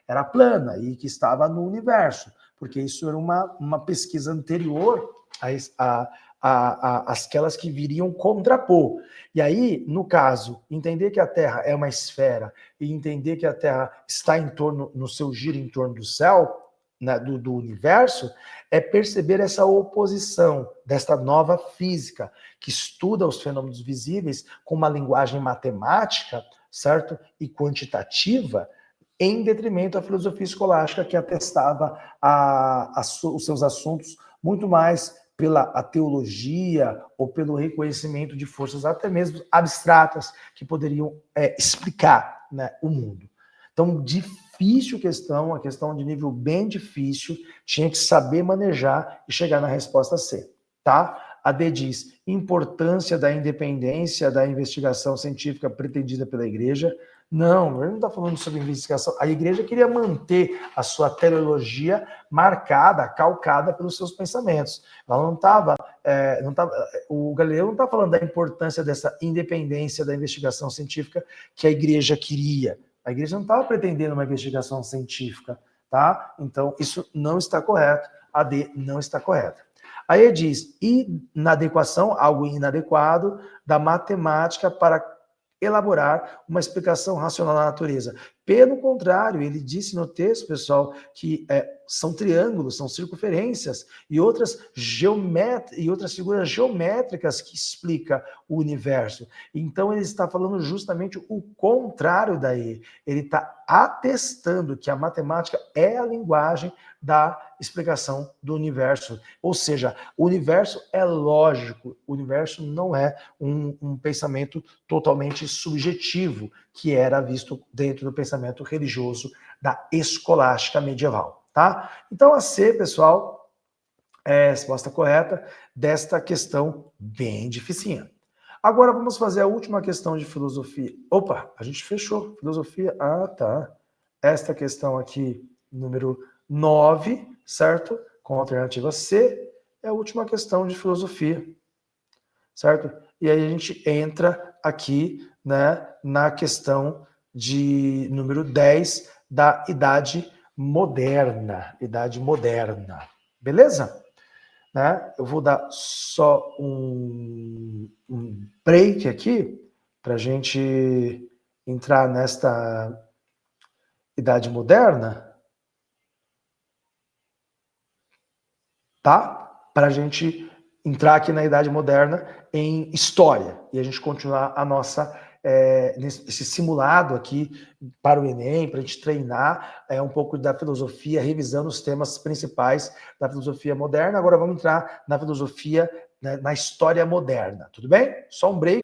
era plana e que estava no universo, porque isso era uma pesquisa anterior àquelas que viriam contrapor. E aí, no caso, entender que a Terra é uma esfera e entender que a Terra está no seu giro em torno do céu, do universo, é perceber essa oposição desta nova física, que estuda os fenômenos visíveis com uma linguagem matemática, certo? E quantitativa, em detrimento à filosofia escolástica, que atestava os seus assuntos muito mais pela teologia ou pelo reconhecimento de forças até mesmo abstratas que poderiam explicar, né, o mundo. Então, difícil questão, a questão de nível bem difícil, tinha que saber manejar e chegar na resposta C, tá? A D diz, importância da independência da investigação científica pretendida pela igreja. Não, ele não está falando sobre investigação. A igreja queria manter a sua teleologia marcada, calcada pelos seus pensamentos. Ela não estava, o Galileu não está falando da importância dessa independência da investigação científica que a igreja queria. A igreja não estava pretendendo uma investigação científica, tá? Então, isso não está correto. A D não está correta. Aí ele diz, inadequação, algo inadequado, da matemática para elaborar uma explicação racional da natureza. Pelo contrário, ele disse no texto, pessoal, que são triângulos, são circunferências e outras figuras geométricas que explicam o universo. Então, ele está falando justamente o contrário daí. Ele está atestando que a matemática é a linguagem da explicação do universo. Ou seja, o universo é lógico, o universo não é um pensamento totalmente subjetivo, que era visto dentro do pensamento religioso da escolástica medieval, tá? Então, a C, pessoal, é a resposta correta desta questão bem dificinha. Agora vamos fazer a última questão de filosofia. Opa, a gente fechou. Filosofia. Ah, tá. Esta questão aqui, número 9, certo? Com a alternativa C, é a última questão de filosofia, certo? E aí a gente entra aqui, né, na questão de número 10 da Idade Moderna. Idade Moderna. Beleza? Né? Eu vou dar só um break aqui para a gente entrar nesta Idade Moderna, tá? Para a gente entrar aqui na Idade Moderna em História e a gente continuar a nossa esse simulado aqui para o Enem, para a gente treinar um pouco da filosofia, revisando os temas principais da filosofia moderna. Agora vamos entrar na filosofia, né, na história moderna, tudo bem? Só um break.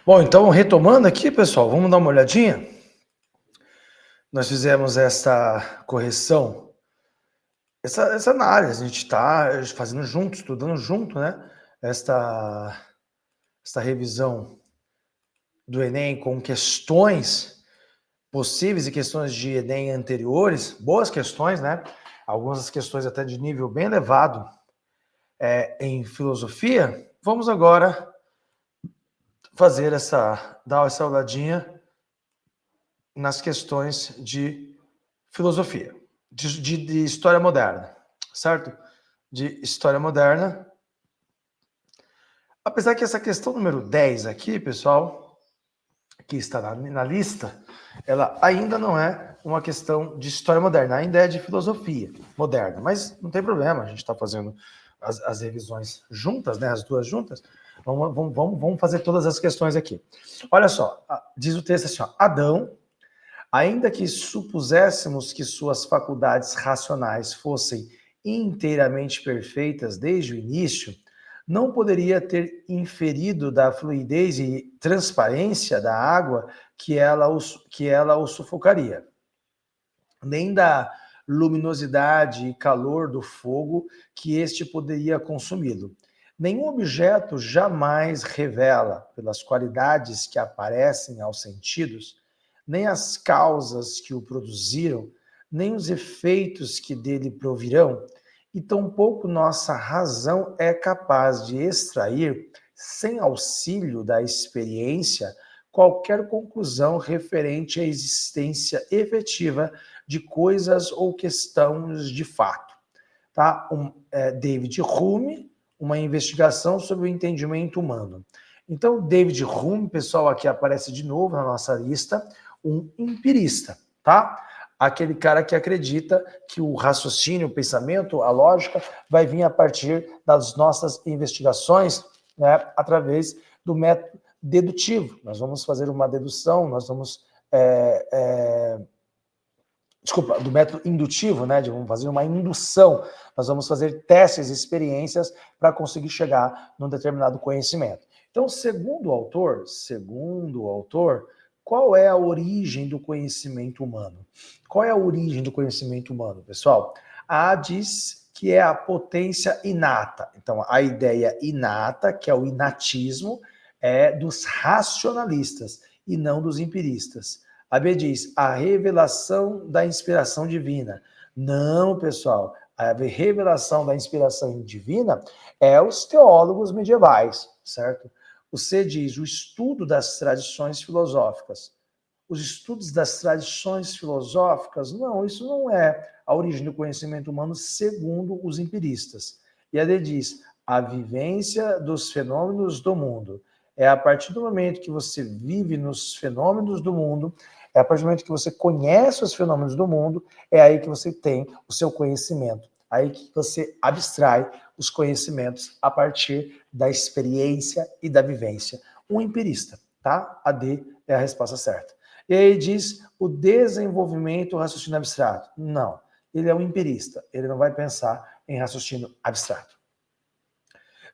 Bom, então retomando aqui, pessoal, vamos dar uma olhadinha. Nós fizemos essa correção, essa análise, a gente está fazendo junto, estudando junto, né? Esta revisão do Enem com questões possíveis e questões de Enem anteriores, boas questões, né? Algumas das questões até de nível bem elevado em filosofia. Vamos agora fazer dar essa olhadinha nas questões de filosofia, de história moderna, certo? De história moderna. Apesar que essa questão número 10 aqui, pessoal, que está na lista, ela ainda não é uma questão de história moderna, ainda é de filosofia moderna, mas não tem problema, a gente está fazendo as revisões juntas, né, as duas juntas, vamos fazer todas as questões aqui. Olha só, diz o texto assim, ó, Adão, ainda que supuséssemos que suas faculdades racionais fossem inteiramente perfeitas desde o início, não poderia ter inferido da fluidez e transparência da água que ela o sufocaria, nem da luminosidade e calor do fogo que este poderia consumi-lo. Nenhum objeto jamais revela, pelas qualidades que aparecem aos sentidos, nem as causas que o produziram, nem os efeitos que dele provirão, e tampouco nossa razão é capaz de extrair, sem auxílio da experiência, qualquer conclusão referente à existência efetiva de coisas ou questões de fato. Tá? David Hume, uma investigação sobre o entendimento humano. Então, David Hume, pessoal, aqui aparece de novo na nossa lista, um empirista, tá? Aquele cara que acredita que o raciocínio, o pensamento, a lógica vai vir a partir das nossas investigações, né, através do método dedutivo. Nós vamos fazer uma dedução, nós vamos do método indutivo, né? Vamos fazer uma indução. Nós vamos fazer testes e experiências para conseguir chegar num determinado conhecimento. Então, segundo o autor, qual é a origem do conhecimento humano? Qual é a origem do conhecimento humano, pessoal? A diz que é a potência inata. Então, a ideia inata, que é o inatismo, é dos racionalistas e não dos empiristas. A B diz a revelação da inspiração divina. Não, pessoal, a revelação da inspiração divina é os teólogos medievais, certo? O C diz o estudo das tradições filosóficas. Os estudos das tradições filosóficas, não, isso não é a origem do conhecimento humano segundo os empiristas. E a D diz a vivência dos fenômenos do mundo. É a partir do momento que você vive nos fenômenos do mundo, é a partir do momento que você conhece os fenômenos do mundo, é aí que você tem o seu conhecimento. Aí que você abstrai os conhecimentos a partir da experiência e da vivência. Um empirista, tá? A D é a resposta certa. E aí diz o desenvolvimento do raciocínio abstrato. Não, ele é um empirista, ele não vai pensar em raciocínio abstrato.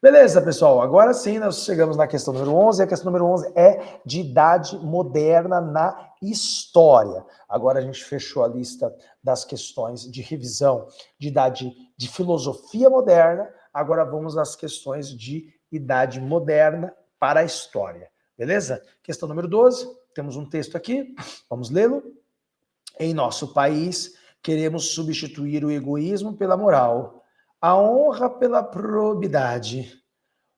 Beleza, pessoal, agora sim nós chegamos na questão número 11, a questão número 11 é de idade moderna na história. Agora a gente fechou a lista das questões de revisão de idade de filosofia moderna, agora vamos às questões de idade moderna para a história, beleza? Questão número 12, temos um texto aqui, vamos lê-lo. Em nosso país, queremos substituir o egoísmo pela moral, a honra pela probidade,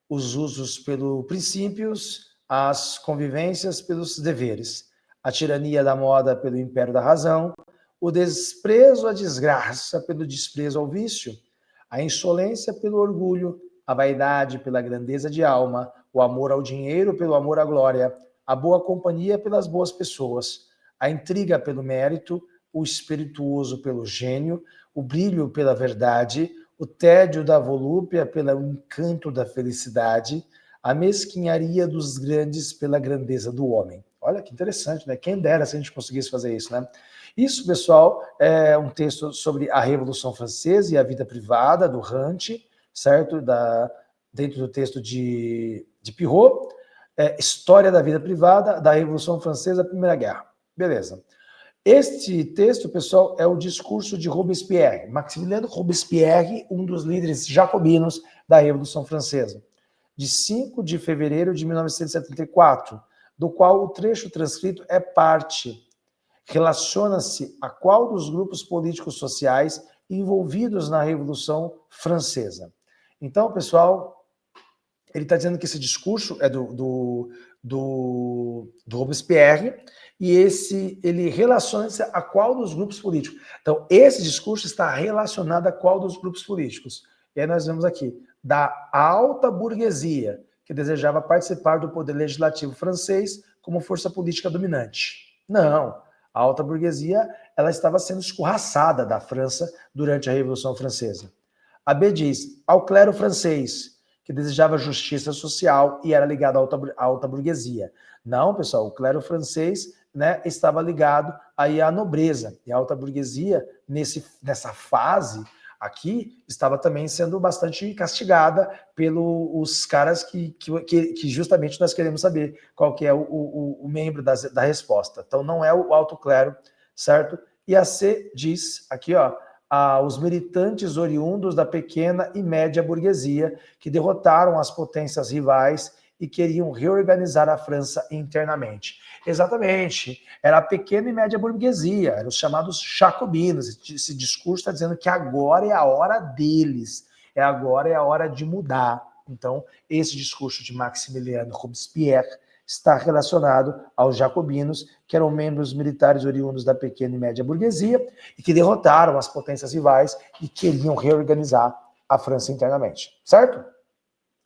os usos pelos princípios, as convivências pelos deveres, a tirania da moda pelo império da razão, o desprezo à desgraça pelo desprezo ao vício, a insolência pelo orgulho, a vaidade pela grandeza de alma, o amor ao dinheiro pelo amor à glória, a boa companhia pelas boas pessoas, a intriga pelo mérito, o espirituoso pelo gênio, o brilho pela verdade, o tédio da volúpia pelo encanto da felicidade, a mesquinharia dos grandes pela grandeza do homem. Olha que interessante, né? Quem dera se a gente conseguisse fazer isso, né? Isso, pessoal, é um texto sobre a Revolução Francesa e a vida privada do Rant, certo? Dentro do texto de Pirot, História da vida privada da Revolução Francesa, Primeira Guerra. Beleza. Este texto, pessoal, é o discurso de Robespierre, Maximiliano Robespierre, um dos líderes jacobinos da Revolução Francesa, de 5 de fevereiro de 1974, do qual o trecho transcrito é parte. Relaciona-se a qual dos grupos políticos sociais envolvidos na Revolução Francesa. Então, pessoal, ele está dizendo que esse discurso é do Robespierre, e ele relaciona-se a qual dos grupos políticos. Então, esse discurso está relacionado a qual dos grupos políticos. E aí nós vemos aqui, da alta burguesia, que desejava participar do poder legislativo francês como força política dominante. Não, a alta burguesia ela estava sendo escorraçada da França durante a Revolução Francesa. A B diz, ao clero francês, que desejava justiça social e era ligado à alta burguesia. Não, pessoal, o clero francês, né, estava ligado aí à nobreza. E a alta burguesia, nessa fase aqui, estava também sendo bastante castigada pelos caras que justamente nós queremos saber qual que é o membro da resposta. Então, não é o alto clero, certo? E a C diz aqui, ó, aos militantes oriundos da pequena e média burguesia que derrotaram as potências rivais e queriam reorganizar a França internamente. Exatamente, era a pequena e média burguesia, eram os chamados jacobinos. Esse discurso está dizendo que agora é a hora deles, agora é a hora de mudar. Então, esse discurso de Maximiliano Robespierre está relacionado aos jacobinos, que eram membros militares oriundos da pequena e média burguesia e que derrotaram as potências rivais e queriam reorganizar a França internamente, certo?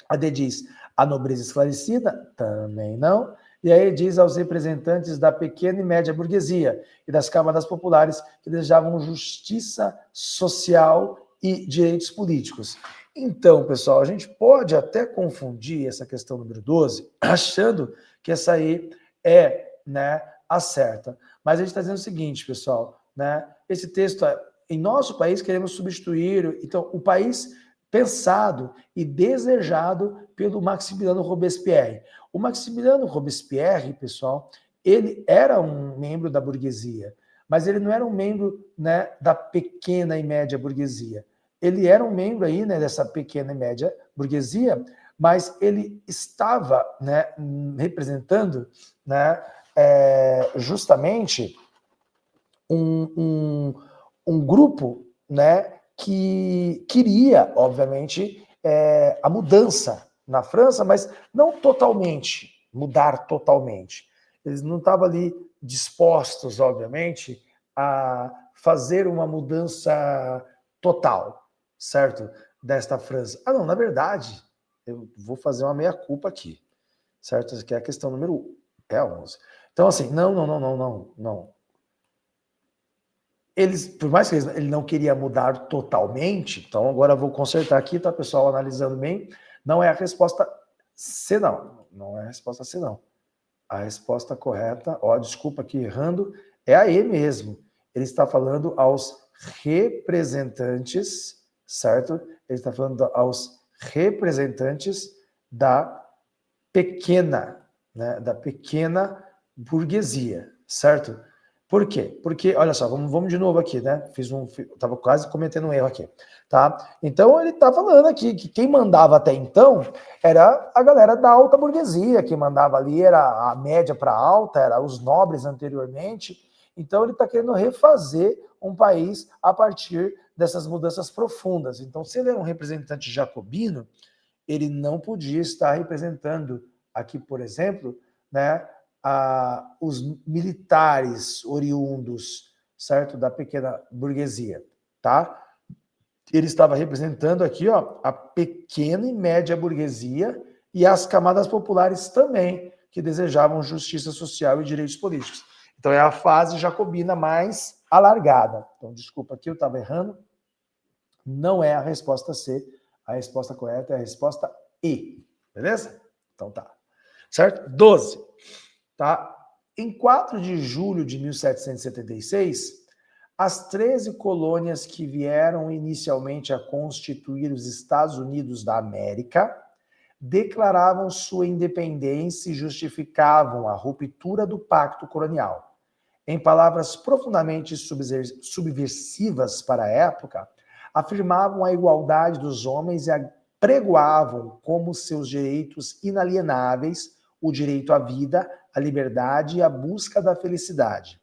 A D diz, a nobreza esclarecida? Também não. E aí diz aos representantes da pequena e média burguesia e das câmaras populares que desejavam justiça social e direitos políticos. Então, pessoal, a gente pode até confundir essa questão número 12, achando que essa aí é, né, a certa. Mas a gente está dizendo o seguinte, pessoal, né, esse texto, em nosso país, queremos substituir, então, o país pensado e desejado pelo Maximiliano Robespierre. O Maximiliano Robespierre, pessoal, ele era um membro da burguesia, mas ele não era um membro, né, da pequena e média burguesia. Ele era um membro aí, né, dessa pequena e média burguesia, mas ele estava, né, representando, né, justamente um grupo, né, que queria, obviamente, a mudança na França, mas não totalmente, mudar totalmente. Eles não estavam ali dispostos, obviamente, a fazer uma mudança total, certo? Desta França. Ah, não, na verdade, eu vou fazer uma meia-culpa aqui, certo? Essa aqui é a questão número 1, é a 11. Então, assim, não. Eles, por mais que ele não queria mudar totalmente, então agora eu vou consertar aqui, tá, pessoal, analisando bem, não é a resposta C, não. Não é a resposta C, não. A resposta correta, ó, desculpa aqui errando, é a E mesmo. Ele está falando aos representantes, certo? Ele está falando aos representantes da pequena, né, da pequena burguesia, certo? Por quê? Porque, olha só, vamos de novo aqui, né? Tava quase cometendo um erro aqui, tá? Então ele tá falando aqui que quem mandava até então era a galera da alta burguesia, quem mandava ali era a média para alta, era os nobres anteriormente. Então ele está querendo refazer um país a partir dessas mudanças profundas. Então, se ele era um representante jacobino, ele não podia estar representando aqui, por exemplo, né, os militares oriundos, certo, da pequena burguesia, tá? Ele estava representando aqui, ó, a pequena e média burguesia e as camadas populares também, que desejavam justiça social e direitos políticos. Então é a fase jacobina mais alargada. Então, desculpa aqui, eu estava errando. Não é a resposta C. A resposta correta é a resposta E. Beleza? Então tá. Certo? 12. Tá? Em 4 de julho de 1776, as 13 colônias que vieram inicialmente a constituir os Estados Unidos da América declaravam sua independência e justificavam a ruptura do pacto colonial. Em palavras profundamente subversivas para a época, afirmavam a igualdade dos homens e pregoavam como seus direitos inalienáveis o direito à vida, à liberdade e à busca da felicidade.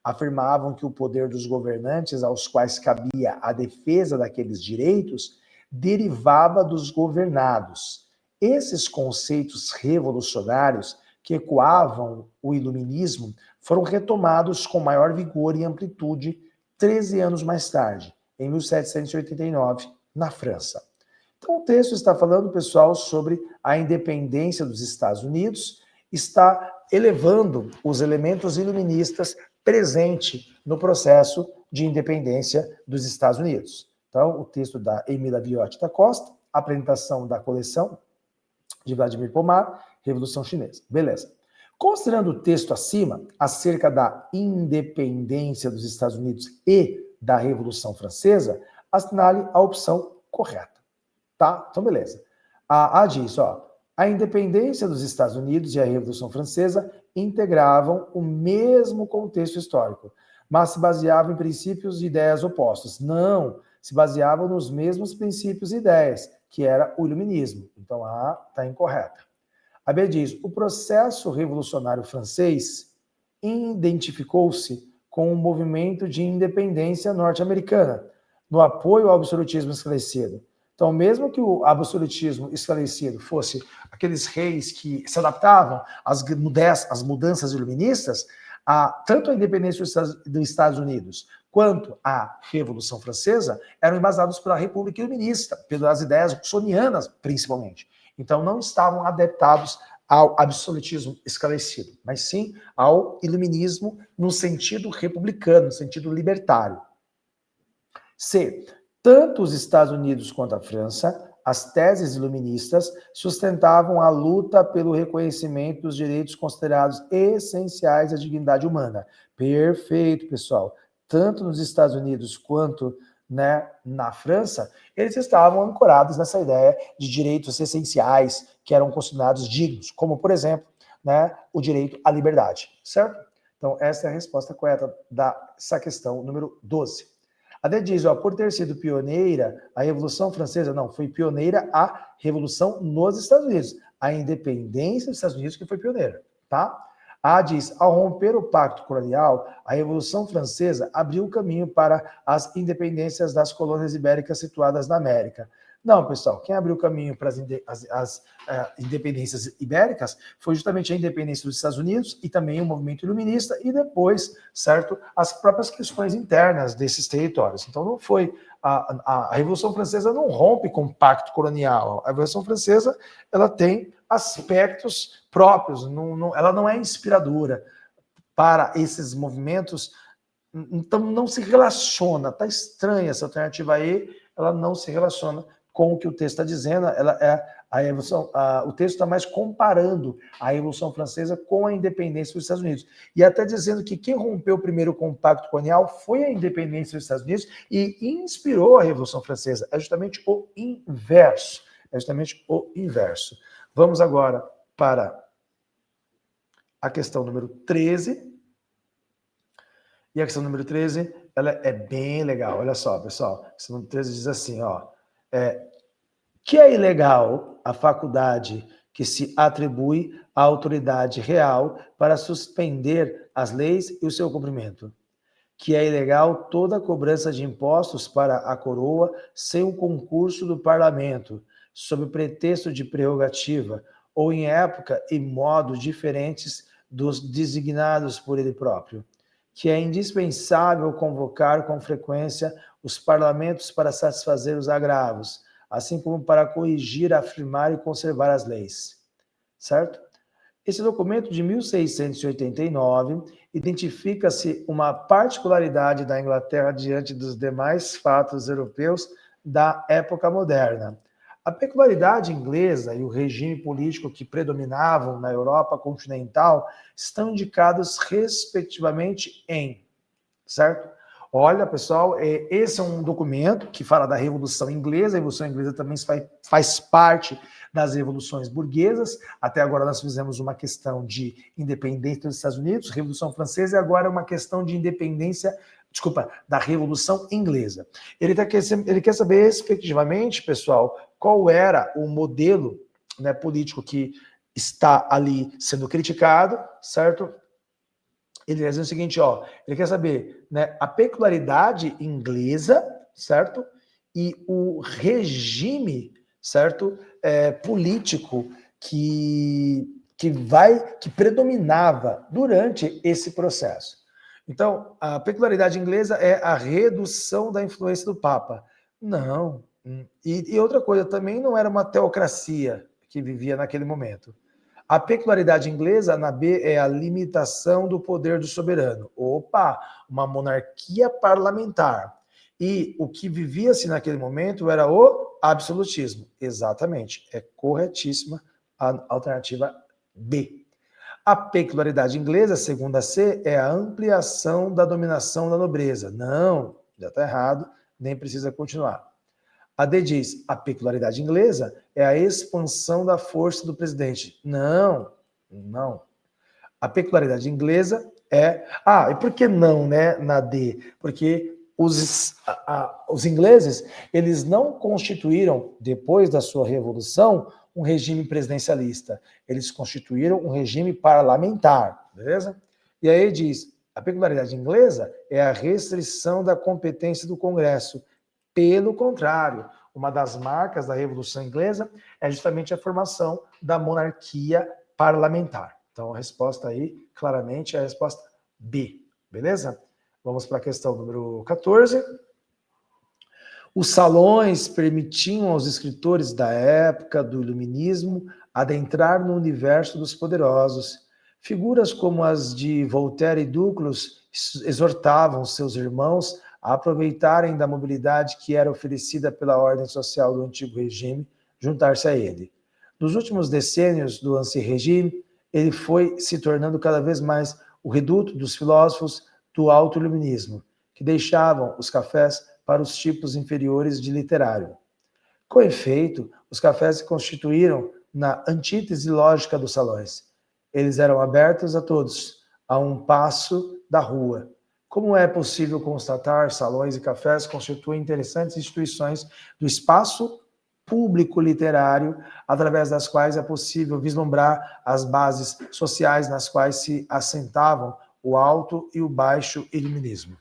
Afirmavam que o poder dos governantes, aos quais cabia a defesa daqueles direitos, derivava dos governados. Esses conceitos revolucionários que ecoavam o iluminismo foram retomados com maior vigor e amplitude 13 anos mais tarde, em 1789, na França. Então, o texto está falando, pessoal, sobre a independência dos Estados Unidos, está elevando os elementos iluministas presente no processo de independência dos Estados Unidos. Então, o texto da Emília Viotti da Costa, apresentação da coleção de Vladimir Pomar, Revolução Chinesa. Beleza. Considerando o texto acima, acerca da independência dos Estados Unidos e da Revolução Francesa, assinale a opção correta. Tá? Então, beleza. A diz, ó, a independência dos Estados Unidos e a Revolução Francesa integravam o mesmo contexto histórico, mas se baseavam em princípios e ideias opostos. Não, se baseavam nos mesmos princípios e ideias, que era o iluminismo. Então, a está incorreta. A B diz, o processo revolucionário francês identificou-se com o movimento de independência norte-americana, no apoio ao absolutismo esclarecido. Então, mesmo que o absolutismo esclarecido fosse aqueles reis que se adaptavam às mudanças iluministas, tanto a independência dos Estados Unidos quanto a Revolução Francesa eram embasados pela República Iluminista, pelas ideias russonianas, principalmente. Então, não estavam adaptados ao absolutismo esclarecido, mas sim ao iluminismo no sentido republicano, no sentido libertário. C. Tanto os Estados Unidos quanto a França, as teses iluministas sustentavam a luta pelo reconhecimento dos direitos considerados essenciais à dignidade humana. Perfeito, pessoal. Tanto nos Estados Unidos quanto, né, na França, eles estavam ancorados nessa ideia de direitos essenciais que eram considerados dignos, como, por exemplo, né, o direito à liberdade, certo? Então, essa é a resposta correta dessa questão número 12. A D diz, ó, por ter sido pioneira, a Revolução Francesa, não, foi pioneira a Revolução nos Estados Unidos. A independência dos Estados Unidos que foi pioneira, tá? A diz, ao romper o pacto colonial, a Revolução Francesa abriu o caminho para as independências das colônias ibéricas situadas na América. Não, pessoal, quem abriu o caminho para as independências ibéricas foi justamente a independência dos Estados Unidos e também o movimento iluminista e depois, certo, as próprias questões internas desses territórios. Então não foi, a Revolução Francesa não rompe com o pacto colonial. A Revolução Francesa, ela tem aspectos próprios, ela não é inspiradora para esses movimentos, então não se relaciona, está estranha essa alternativa E, ela não se relaciona com o que o texto está dizendo, ela é o texto está mais comparando a Revolução Francesa com a independência dos Estados Unidos. E até dizendo que quem rompeu primeiro com o Pacto Colonial foi a independência dos Estados Unidos e inspirou a Revolução Francesa. É justamente o inverso. é justamente o inverso. Vamos agora para a questão número 13. E a questão número 13, ela é bem legal. Olha só, pessoal. A questão número 13 diz assim, ó. Que é ilegal a faculdade que se atribui à autoridade real para suspender as leis e o seu cumprimento. Que é ilegal toda a cobrança de impostos para a coroa sem o concurso do parlamento, sob pretexto de prerrogativa, ou em época e modo diferentes dos designados por ele próprio. Que é indispensável convocar com frequência os parlamentos para satisfazer os agravos, assim como para corrigir, afirmar e conservar as leis. Certo? Esse documento de 1689 identifica-se uma particularidade da Inglaterra diante dos demais fatos europeus da época moderna. A peculiaridade inglesa e o regime político que predominavam na Europa continental estão indicados respectivamente em, certo? Olha, pessoal, esse é um documento que fala da Revolução Inglesa. A Revolução Inglesa também faz parte das revoluções burguesas. Até agora nós fizemos uma questão de independência dos Estados Unidos, Revolução Francesa, e agora uma questão de independência, da Revolução Inglesa. Ele quer saber, efetivamente, pessoal, qual era o modelo, né, político que está ali sendo criticado, certo? Ele diz o seguinte, ó, ele quer saber, né, a peculiaridade inglesa, certo? E o regime, certo? Político que predominava durante esse processo. Então, a peculiaridade inglesa é a redução da influência do Papa. Não. E outra coisa, também não era uma teocracia que vivia naquele momento. A peculiaridade inglesa, na B, é a limitação do poder do soberano. Opa, uma monarquia parlamentar. E o que vivia-se naquele momento era o absolutismo. Exatamente, é corretíssima a alternativa B. A peculiaridade inglesa, segundo a C, é a ampliação da dominação da nobreza. Não, já está errado, nem precisa continuar. A D diz, a peculiaridade inglesa é a expansão da força do presidente. Não, não. A peculiaridade inglesa é... e por que não, né, na D? Porque os ingleses, eles não constituíram, depois da sua revolução, um regime presidencialista. Eles constituíram um regime parlamentar, beleza? E aí diz, a peculiaridade inglesa é a restrição da competência do Congresso. Pelo contrário, uma das marcas da Revolução Inglesa é justamente a formação da monarquia parlamentar. Então, a resposta aí, claramente, é a resposta B, beleza? Vamos para a questão número 14. Os salões permitiam aos escritores da época do Iluminismo adentrar no universo dos poderosos. Figuras como as de Voltaire e Duclos exortavam seus irmãos a aproveitarem da mobilidade que era oferecida pela ordem social do antigo regime, juntar-se a ele. Nos últimos decênios do ancien regime, ele foi se tornando cada vez mais o reduto dos filósofos do alto iluminismo, que deixavam os cafés para os tipos inferiores de literário. Com efeito, os cafés se constituíram na antítese lógica dos salões. Eles eram abertos a todos, a um passo da rua. Como é possível constatar, salões e cafés constituem interessantes instituições do espaço público literário, através das quais é possível vislumbrar as bases sociais nas quais se assentavam o alto e o baixo iluminismo.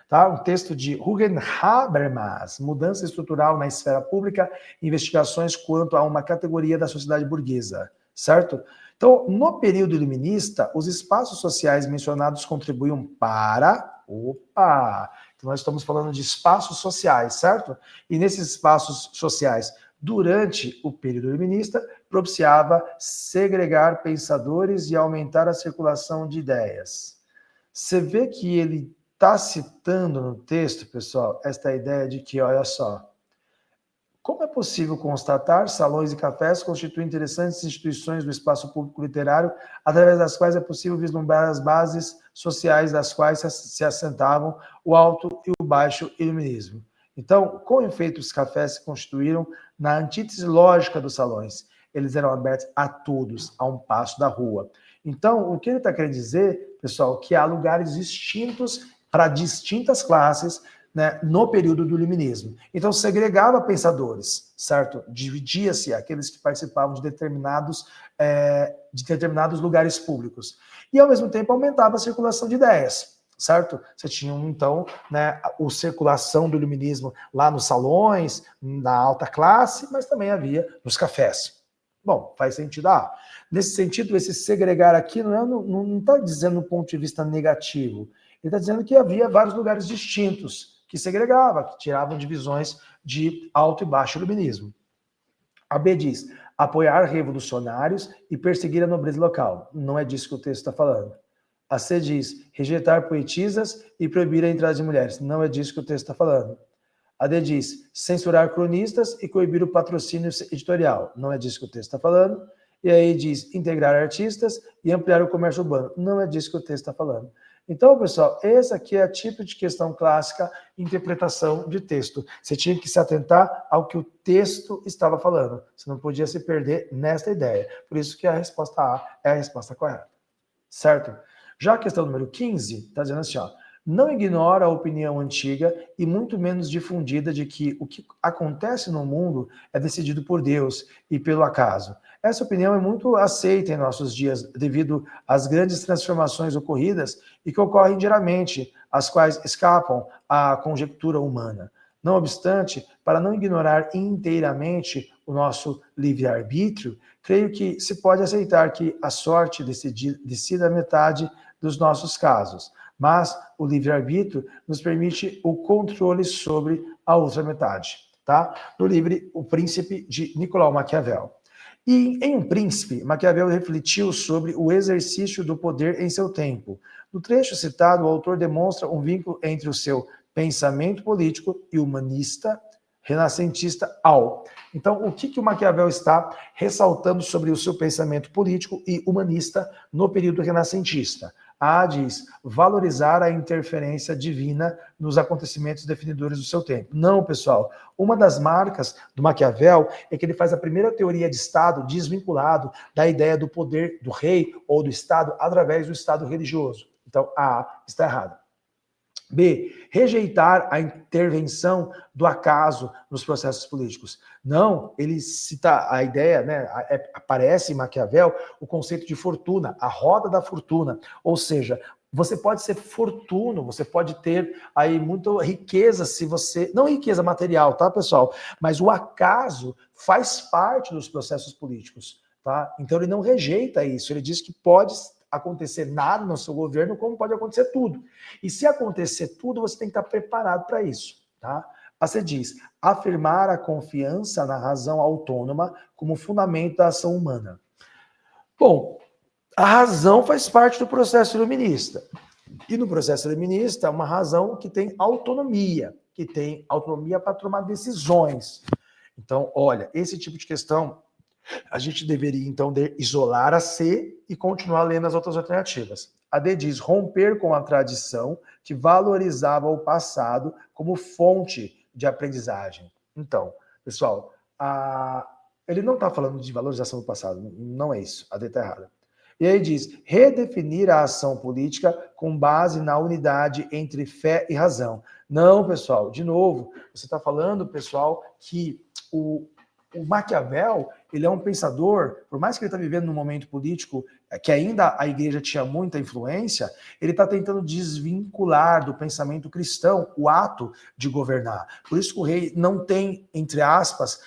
Tá? Um texto de Jürgen Habermas, Mudança Estrutural na Esfera Pública, Investigações quanto a uma categoria da sociedade burguesa, certo? Então, no período iluminista, os espaços sociais mencionados contribuíam para... Então nós estamos falando de espaços sociais, certo? E nesses espaços sociais, durante o período iluminista, propiciava segregar pensadores e aumentar a circulação de ideias. Você vê que ele está citando no texto, pessoal, esta ideia de que, olha só, como é possível constatar, salões e cafés constituem interessantes instituições do espaço público literário, através das quais é possível vislumbrar as bases sociais das quais se assentavam o alto e o baixo iluminismo. Então, com efeito, os cafés se constituíram na antítese lógica dos salões. Eles eram abertos a todos, a um passo da rua. Então, o que ele está querendo dizer, pessoal, que há lugares distintos para distintas classes, né, no período do iluminismo. Então, segregava pensadores, certo? Dividia-se aqueles que participavam de determinados lugares públicos. E, ao mesmo tempo, aumentava a circulação de ideias, certo? Você tinha, então, né, a circulação do iluminismo lá nos salões, na alta classe, mas também havia nos cafés. Bom, faz sentido. Nesse sentido, esse segregar aqui não está dizendo do ponto de vista negativo. Ele está dizendo que havia vários lugares distintos que segregava, que tiravam divisões de alto e baixo iluminismo. A B diz, apoiar revolucionários e perseguir a nobreza local. Não é disso que o texto está falando. A C diz, rejeitar poetisas e proibir a entrada de mulheres. Não é disso que o texto está falando. A D diz, censurar cronistas e coibir o patrocínio editorial. Não é disso que o texto está falando. E aí diz, integrar artistas e ampliar o comércio urbano. Não é disso que o texto está falando. Então, pessoal, esse aqui é o tipo de questão clássica, interpretação de texto. Você tinha que se atentar ao que o texto estava falando. Você não podia se perder nesta ideia. Por isso que a resposta A é a resposta correta. Certo? Já a questão número 15 está dizendo assim, não ignora a opinião antiga e muito menos difundida de que o que acontece no mundo é decidido por Deus e pelo acaso. Essa opinião é muito aceita em nossos dias devido às grandes transformações ocorridas e que ocorrem diariamente, as quais escapam à conjectura humana. Não obstante, para não ignorar inteiramente o nosso livre-arbítrio, creio que se pode aceitar que a sorte decida a metade dos nossos casos, mas o livre-arbítrio nos permite o controle sobre a outra metade, tá? No livro O Príncipe, de Nicolau Maquiavel. E em Um Príncipe, Maquiavel refletiu sobre o exercício do poder em seu tempo. No trecho citado, o autor demonstra um vínculo entre o seu pensamento político e humanista, renascentista, Então, o que o Maquiavel está ressaltando sobre o seu pensamento político e humanista no período renascentista? A diz, valorizar a interferência divina nos acontecimentos definidores do seu tempo. Não, pessoal. Uma das marcas do Maquiavel é que ele faz a primeira teoria de Estado desvinculado da ideia do poder do rei ou do Estado através do Estado religioso. Então, A está errada. B, rejeitar a intervenção do acaso nos processos políticos. Não, ele cita a ideia, né, aparece em Maquiavel o conceito de fortuna, a roda da fortuna, ou seja, você pode ser fortuno, você pode ter aí muita riqueza se você, não riqueza material, tá, pessoal, mas o acaso faz parte dos processos políticos, tá? Então ele não rejeita isso, ele diz que pode acontecer nada no seu governo, como pode acontecer tudo. E se acontecer tudo, você tem que estar preparado para isso, tá? Você diz, afirmar a confiança na razão autônoma como fundamento da ação humana. Bom, a razão faz parte do processo iluminista. E no processo iluminista, é uma razão que tem autonomia para tomar decisões. Então, olha, esse tipo de questão a gente deveria, então, isolar a C e continuar lendo as outras alternativas. A D diz romper com a tradição que valorizava o passado como fonte de aprendizagem. Então, pessoal, ele não está falando de valorização do passado, não é isso, a D está errada. E aí diz, redefinir a ação política com base na unidade entre fé e razão. Não, pessoal, de novo, você está falando, pessoal, que o Maquiavel, ele é um pensador, por mais que ele está vivendo num momento político que ainda a igreja tinha muita influência, ele está tentando desvincular do pensamento cristão o ato de governar. Por isso que o rei não tem, entre aspas,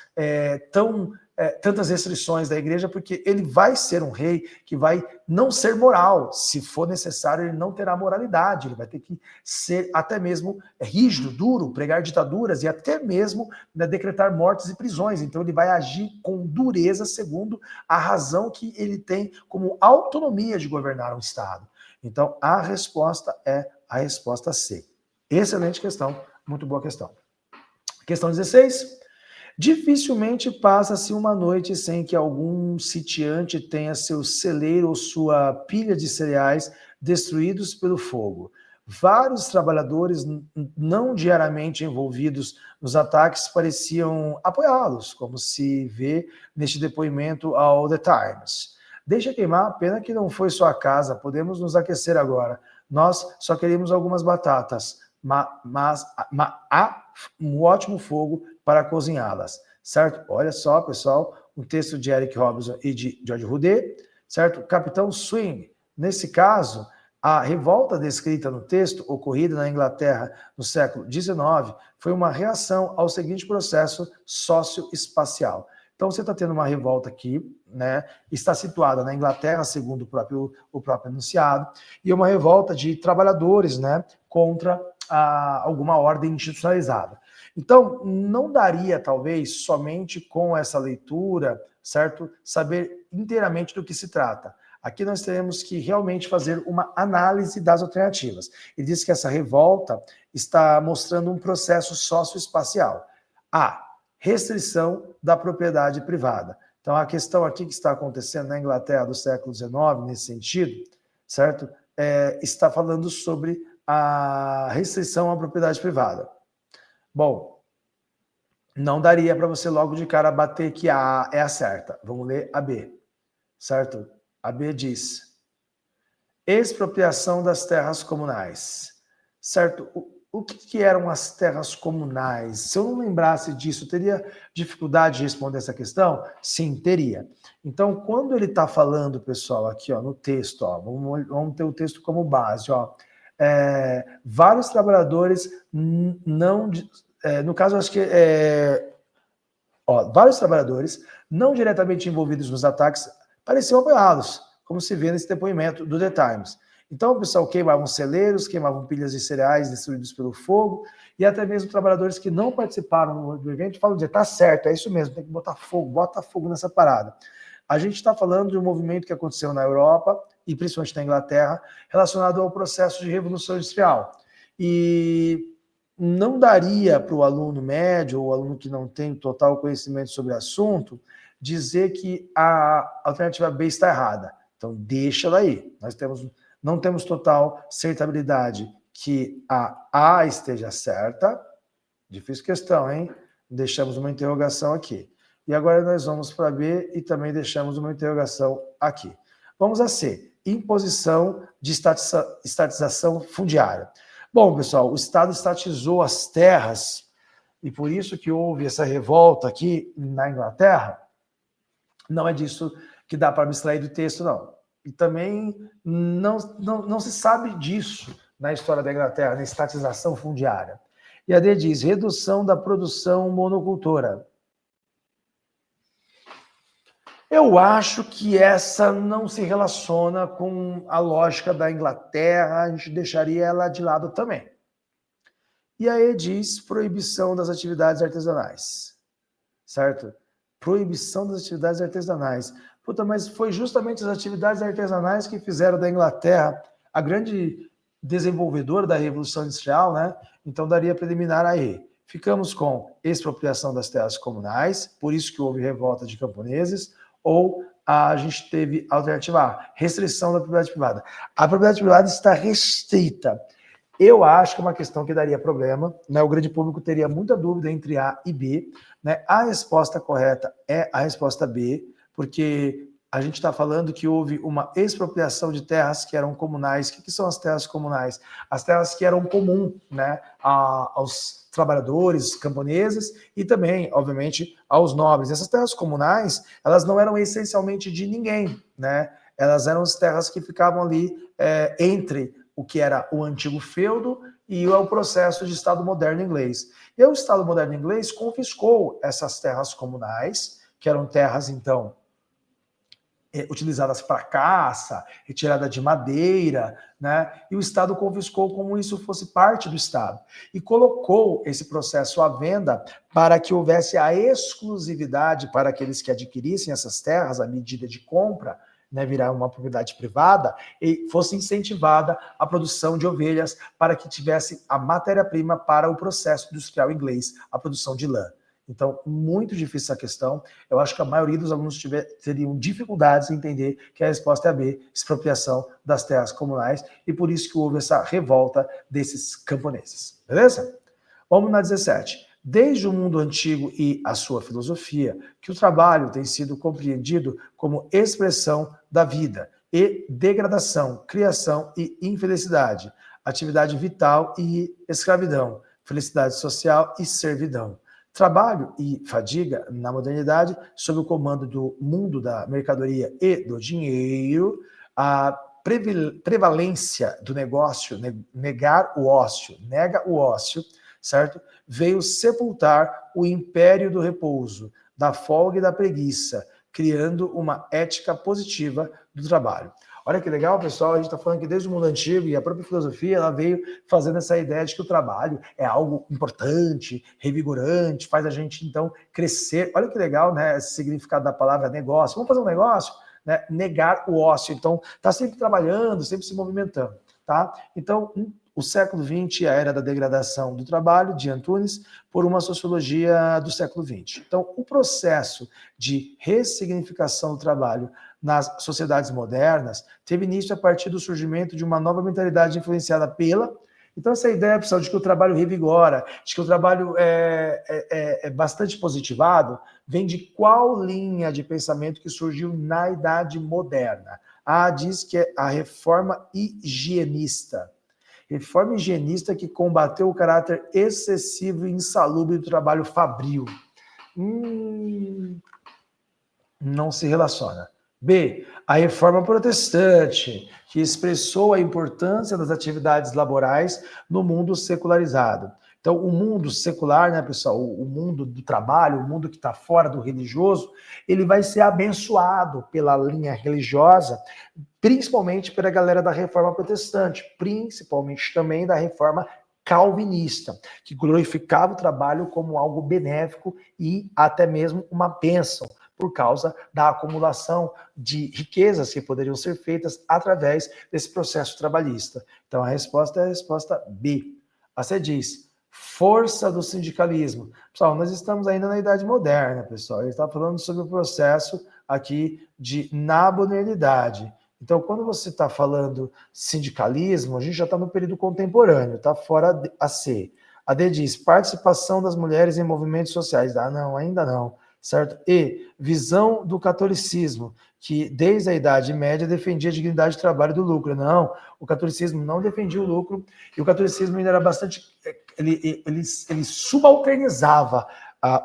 tantas restrições da igreja, porque ele vai ser um rei que vai não ser moral. Se for necessário, ele não terá moralidade, ele vai ter que ser até mesmo rígido, duro, pregar ditaduras e até mesmo, né, decretar mortes e prisões. Então ele vai agir com dureza segundo a razão que ele tem como autonomia de governar um Estado. Então a resposta é a resposta C. Excelente questão, muito boa questão. Questão 16. Dificilmente passa-se uma noite sem que algum sitiante tenha seu celeiro ou sua pilha de cereais destruídos pelo fogo. Vários trabalhadores não diariamente envolvidos nos ataques pareciam apoiá-los, como se vê neste depoimento ao The Times. Deixa queimar, pena que não foi sua casa, podemos nos aquecer agora. Nós só queríamos algumas batatas, mas há um ótimo fogo para cozinhá-las, certo? Olha só, pessoal, um texto de Eric Robinson e de George Roudet, certo? Capitão Swing, nesse caso, a revolta descrita no texto, ocorrida na Inglaterra no século XIX, foi uma reação ao seguinte processo socioespacial. Então, você está tendo uma revolta aqui, né? Está situada na Inglaterra, segundo o próprio enunciado, e uma revolta de trabalhadores, né, contra alguma ordem institucionalizada. Então, não daria, talvez, somente com essa leitura, certo, saber inteiramente do que se trata. Aqui nós teremos que realmente fazer uma análise das alternativas. Ele diz que essa revolta está mostrando um processo socioespacial. A restrição da propriedade privada. Então, a questão aqui que está acontecendo na Inglaterra do século XIX, nesse sentido, certo? Está falando sobre a restrição à propriedade privada. Bom, não daria para você logo de cara bater que a A é a certa. Vamos ler a B, certo? A B diz, expropriação das terras comunais, certo? O que eram as terras comunais? Se eu não lembrasse disso, teria dificuldade de responder essa questão? Sim, teria. Então, quando ele está falando, pessoal, aqui ó, no texto, ó, vamos ter o texto como base, ó, vários trabalhadores não... no caso, acho que vários trabalhadores não diretamente envolvidos nos ataques pareciam apoiados, como se vê nesse depoimento do The Times. Então, o pessoal queimavam celeiros, queimavam pilhas de cereais destruídos pelo fogo, e até mesmo trabalhadores que não participaram do evento falam de tá certo, é isso mesmo, tem que botar fogo, bota fogo nessa parada. A gente está falando de um movimento que aconteceu na Europa, e principalmente na Inglaterra, relacionado ao processo de Revolução Industrial. E não daria para o aluno médio, ou aluno que não tem total conhecimento sobre o assunto, dizer que a alternativa B está errada. Então, deixa daí. Nós não temos total certabilidade que a A esteja certa. Difícil questão, hein? Deixamos uma interrogação aqui. E agora nós vamos para B e também deixamos uma interrogação aqui. Vamos a C. Imposição de estatização fundiária. Bom, pessoal, o Estado estatizou as terras e por isso que houve essa revolta aqui na Inglaterra. Não é disso que dá para abstrair do texto, não. E também não se sabe disso na história da Inglaterra, na estatização fundiária. E a D diz, redução da produção monocultora. Eu acho que essa não se relaciona com a lógica da Inglaterra, a gente deixaria ela de lado também. E a E diz, proibição das atividades artesanais, certo? Proibição das atividades artesanais. Puta, mas foi justamente as atividades artesanais que fizeram da Inglaterra a grande desenvolvedora da Revolução Industrial, né? Então daria preliminar a E. Ficamos com expropriação das terras comunais, por isso que houve revolta de camponeses, ou a gente teve a alternativa A, restrição da propriedade privada. A propriedade privada está restrita. Eu acho que é uma questão que daria problema, né? O grande público teria muita dúvida entre A e B, né? A resposta correta é a resposta B, porque a gente está falando que houve uma expropriação de terras que eram comunais. O que são as terras comunais? As terras que eram comum, né, aos trabalhadores camponeses e também, obviamente, aos nobres. Essas terras comunais, elas não eram essencialmente de ninguém, né? Elas eram as terras que ficavam ali entre o que era o antigo feudo e o processo de Estado moderno inglês. E o Estado moderno inglês confiscou essas terras comunais, que eram terras, então, utilizadas para caça, retirada de madeira, né? E o Estado confiscou como isso fosse parte do Estado. E colocou esse processo à venda para que houvesse a exclusividade para aqueles que adquirissem essas terras, a medida de compra, né, virar uma propriedade privada, e fosse incentivada a produção de ovelhas para que tivesse a matéria-prima para o processo industrial inglês, a produção de lã. Então, muito difícil essa questão. Eu acho que a maioria dos alunos teriam dificuldades em entender que a resposta é a B, expropriação das terras comunais, e por isso que houve essa revolta desses camponeses. Beleza? Vamos na 17. Desde o mundo antigo e a sua filosofia, que o trabalho tem sido compreendido como expressão da vida e degradação, criação e infelicidade, atividade vital e escravidão, felicidade social e servidão. Trabalho e fadiga na modernidade, sob o comando do mundo da mercadoria e do dinheiro, a prevalência do negócio, nega o ócio, certo? Veio sepultar o império do repouso, da folga e da preguiça, criando uma ética positiva do trabalho. Olha que legal, pessoal, a gente está falando que desde o mundo antigo e a própria filosofia, ela veio fazendo essa ideia de que o trabalho é algo importante, revigorante, faz a gente, então, crescer. Olha que legal, né, esse significado da palavra negócio. Vamos fazer um negócio? Né? Negar o ócio. Então, está sempre trabalhando, sempre se movimentando, tá? Então, o século XX e a era da degradação do trabalho, de Antunes, por uma sociologia do século XX. Então, o processo de ressignificação do trabalho nas sociedades modernas teve início a partir do surgimento de uma nova mentalidade influenciada pela... Então, essa ideia, pessoal, de que o trabalho revigora, de que o trabalho é bastante positivado, vem de qual linha de pensamento que surgiu na Idade Moderna? Diz que é a reforma higienista. Reforma higienista que combateu o caráter excessivo e insalubre do trabalho fabril. Não se relaciona. B, a reforma protestante, que expressou a importância das atividades laborais no mundo secularizado. Então, o mundo secular, né, pessoal, o mundo do trabalho, o mundo que está fora do religioso, ele vai ser abençoado pela linha religiosa, principalmente pela galera da reforma protestante, principalmente também da reforma calvinista, que glorificava o trabalho como algo benéfico e até mesmo uma bênção, por causa da acumulação de riquezas que poderiam ser feitas através desse processo trabalhista. Então, a resposta é a resposta B. A C diz, força do sindicalismo. Pessoal, nós estamos ainda na Idade Moderna, pessoal. Ele está falando sobre o processo aqui de nabonelidade. Então, quando você está falando sindicalismo, a gente já está no período contemporâneo, está fora a C. A D diz, participação das mulheres em movimentos sociais. Não, ainda não. Certo? E visão do catolicismo, que desde a Idade Média defendia a dignidade do trabalho e do lucro. Não, o catolicismo não defendia o lucro, e o catolicismo ainda era bastante... Ele subalternizava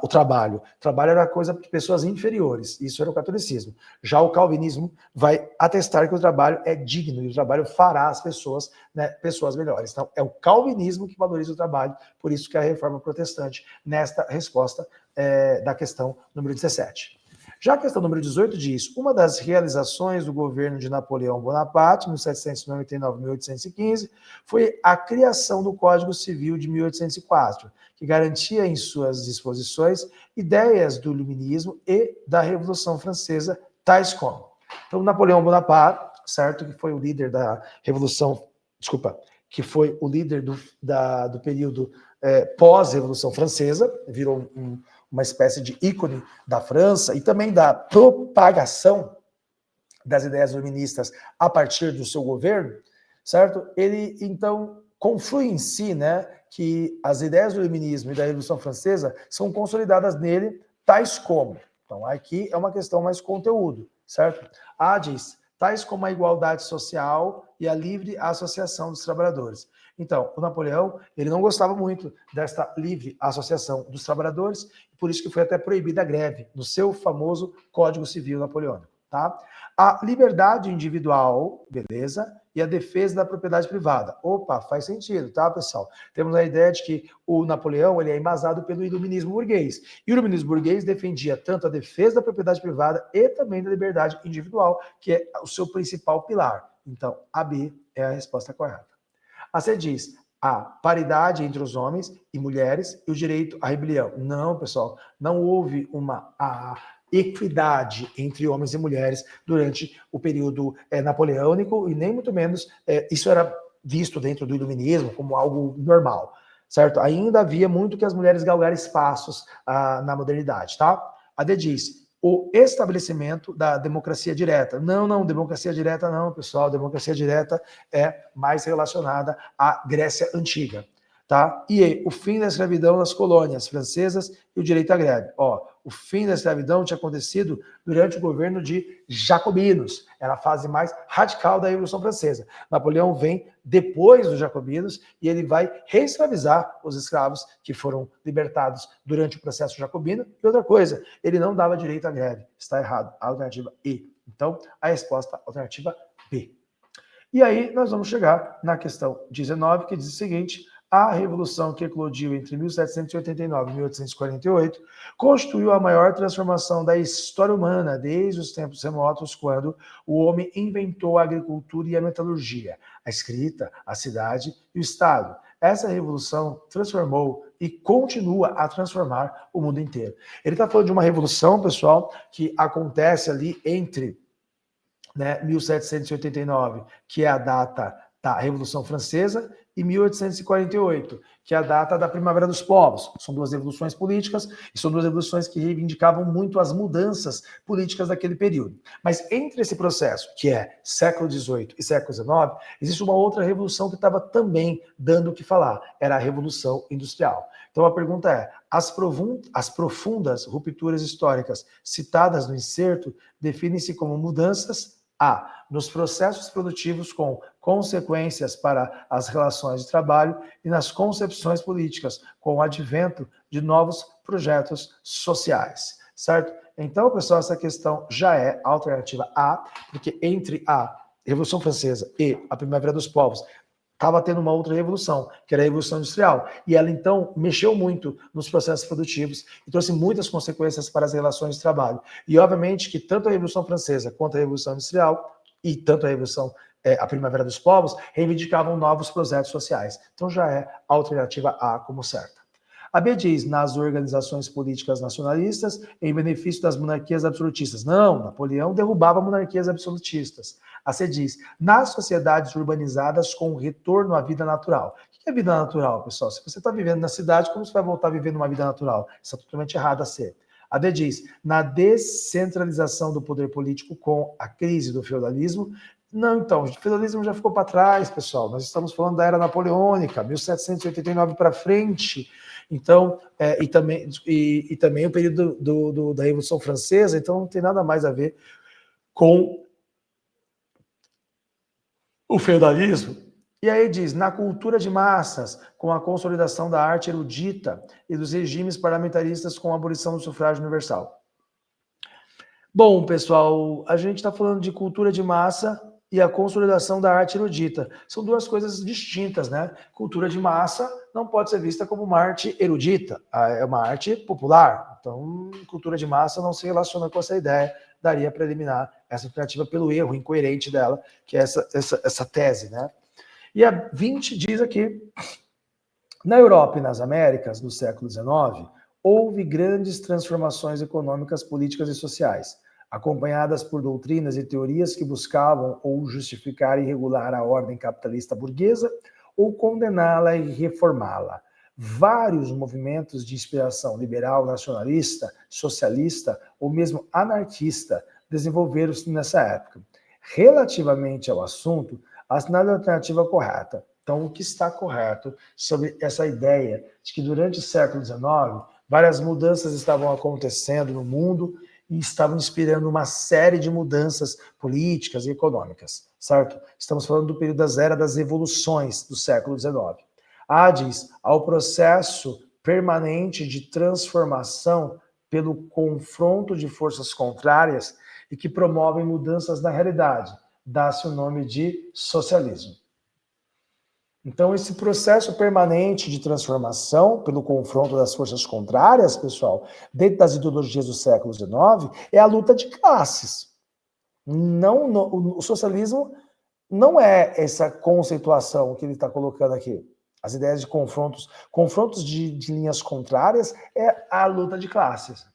o trabalho. O trabalho era coisa de pessoas inferiores, isso era o catolicismo. Já o calvinismo vai atestar que o trabalho é digno, e o trabalho fará as pessoas, né, pessoas melhores. Então, é o calvinismo que valoriza o trabalho, por isso que a reforma protestante, nesta resposta da questão número 17. Já a questão número 18 diz, uma das realizações do governo de Napoleão Bonaparte, 1799-1815, foi a criação do Código Civil de 1804, que garantia em suas disposições ideias do iluminismo e da Revolução Francesa, tais como... Então, Napoleão Bonaparte, certo, que foi o líder da Revolução... que foi o líder do período pós-Revolução Francesa, virou uma espécie de ícone da França e também da propagação das ideias iluministas a partir do seu governo, certo? Ele, então, conflui em si, né, que as ideias do iluminismo e da Revolução Francesa são consolidadas nele, tais como... Então, aqui é uma questão mais conteúdo, certo? Diz, tais como a igualdade social e a livre associação dos trabalhadores. Então, o Napoleão, ele não gostava muito desta livre associação dos trabalhadores, por isso que foi até proibida a greve, no seu famoso Código Civil Napoleônico, tá? A liberdade individual, beleza, e a defesa da propriedade privada. Opa, faz sentido, tá, pessoal? Temos a ideia de que o Napoleão, ele é embasado pelo iluminismo burguês. E o iluminismo burguês defendia tanto a defesa da propriedade privada e também da liberdade individual, que é o seu principal pilar. Então, a B é a resposta correta. A C diz a paridade entre os homens e mulheres e o direito à rebelião. Não, pessoal, não houve uma equidade entre homens e mulheres durante o período napoleônico e nem muito menos isso era visto dentro do iluminismo como algo normal. certo? Ainda havia muito que as mulheres galgar espaços na modernidade, tá? A D diz, o estabelecimento da democracia direta. Não, democracia direta não, pessoal. Democracia direta é mais relacionada à Grécia Antiga, tá? E o fim da escravidão nas colônias francesas e o direito à greve. Ó, o fim da escravidão tinha acontecido durante o governo de jacobinos. Era a fase mais radical da Revolução Francesa. Napoleão vem depois dos jacobinos e ele vai reescravizar os escravos que foram libertados durante o processo jacobino. E outra coisa, ele não dava direito à greve. Está errado. A alternativa E. Então, a resposta alternativa B. E aí nós vamos chegar na questão 19, que diz o seguinte: a revolução que eclodiu entre 1789 e 1848 constituiu a maior transformação da história humana desde os tempos remotos, quando o homem inventou a agricultura e a metalurgia, a escrita, a cidade e o Estado. Essa revolução transformou e continua a transformar o mundo inteiro. Ele está falando de uma revolução, pessoal, que acontece ali entre 1789, que é a data da Revolução Francesa, e 1848, que é a data da Primavera dos Povos. São duas revoluções políticas e são duas revoluções que reivindicavam muito as mudanças políticas daquele período. Mas entre esse processo, que é século XVIII e século XIX, existe uma outra revolução que estava também dando o que falar. Era a Revolução Industrial. Então a pergunta é, as profundas rupturas históricas citadas no inserto definem-se como mudanças nos processos produtivos com consequências para as relações de trabalho e nas concepções políticas, com o advento de novos projetos sociais, certo? Então, pessoal, essa questão já é a alternativa A, porque entre a Revolução Francesa e a Primavera dos Povos estava tendo uma outra revolução, que era a Revolução Industrial. E ela, então, mexeu muito nos processos produtivos e trouxe muitas consequências para as relações de trabalho. E, obviamente, que tanto a Revolução Francesa quanto a Revolução Industrial e tanto a Primavera dos Povos reivindicavam novos projetos sociais. Então, já é a alternativa A como certa. A B diz, nas organizações políticas nacionalistas, em benefício das monarquias absolutistas. Não, Napoleão derrubava monarquias absolutistas. A C diz, nas sociedades urbanizadas com retorno à vida natural. O que é vida natural, pessoal? Se você está vivendo na cidade, como você vai voltar vivendo uma vida natural? Isso é totalmente errado a C. A D diz, na descentralização do poder político com a crise do feudalismo. Não, então, o feudalismo já ficou para trás, pessoal. Nós estamos falando da era napoleônica, 1789 para frente. Então, e também o período da Revolução Francesa, então não tem nada mais a ver com o feudalismo. E aí diz, na cultura de massas, com a consolidação da arte erudita e dos regimes parlamentaristas com a abolição do sufrágio universal. Bom, pessoal, a gente está falando de cultura de massa e a consolidação da arte erudita. São duas coisas distintas, né? Cultura de massa não pode ser vista como uma arte erudita, é uma arte popular. Então, cultura de massa não se relaciona com essa ideia. Daria para eliminar essa alternativa pelo erro incoerente dela, que é essa tese, né? E a 20 diz aqui, na Europa e nas Américas, no século XIX, houve grandes transformações econômicas, políticas e sociais, acompanhadas por doutrinas e teorias que buscavam ou justificar e regular a ordem capitalista burguesa ou condená-la e reformá-la. Vários movimentos de inspiração liberal, nacionalista, socialista ou mesmo anarquista desenvolveram-se nessa época. Relativamente ao assunto, assinale a alternativa correta. Então, o que está correto sobre essa ideia de que durante o século XIX, várias mudanças estavam acontecendo no mundo e estavam inspirando uma série de mudanças políticas e econômicas, certo? Estamos falando do período da era das revoluções do século XIX. A diz, ao processo permanente de transformação pelo confronto de forças contrárias e que promovem mudanças na realidade, dá-se o nome de socialismo. Então, esse processo permanente de transformação pelo confronto das forças contrárias, pessoal, dentro das ideologias do século XIX, é a luta de classes. O socialismo não é essa conceituação que ele está colocando aqui. As ideias de confrontos de linhas contrárias é a luta de classes.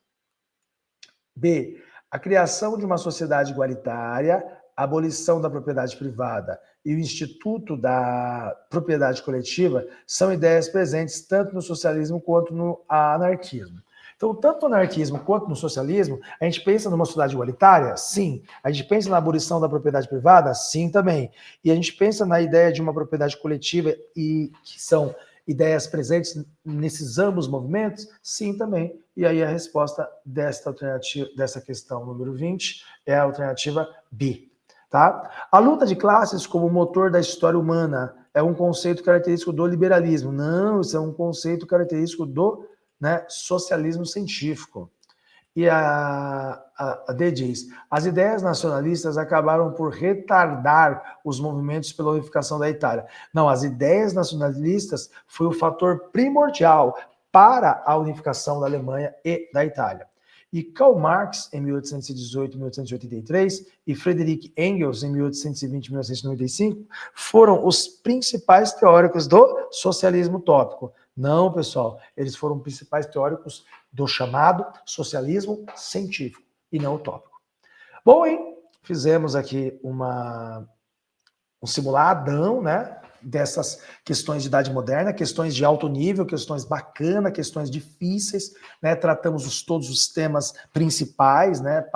B, a criação de uma sociedade igualitária a abolição da propriedade privada e o Instituto da Propriedade Coletiva são ideias presentes tanto no socialismo quanto no anarquismo. Então, tanto no anarquismo quanto no socialismo, a gente pensa numa sociedade igualitária? Sim. A gente pensa na abolição da propriedade privada? Sim, também. E a gente pensa na ideia de uma propriedade coletiva e que são ideias presentes nesses ambos movimentos? Sim, também. E aí a resposta dessa questão número 20 é a alternativa B. Tá? A luta de classes como motor da história humana é um conceito característico do liberalismo. Não, isso é um conceito característico do socialismo científico. E a D diz, as ideias nacionalistas acabaram por retardar os movimentos pela unificação da Itália. Não, as ideias nacionalistas foi o fator primordial para a unificação da Alemanha e da Itália. E Karl Marx, em 1818 e 1883, e Friedrich Engels, em 1820 e 1995, foram os principais teóricos do socialismo utópico. Não, pessoal, eles foram principais teóricos do chamado socialismo científico e não utópico. Bom, hein? Fizemos aqui um simuladão, né? Dessas questões de idade moderna, questões de alto nível, questões bacanas, questões difíceis, né? Tratamos todos os temas principais, né?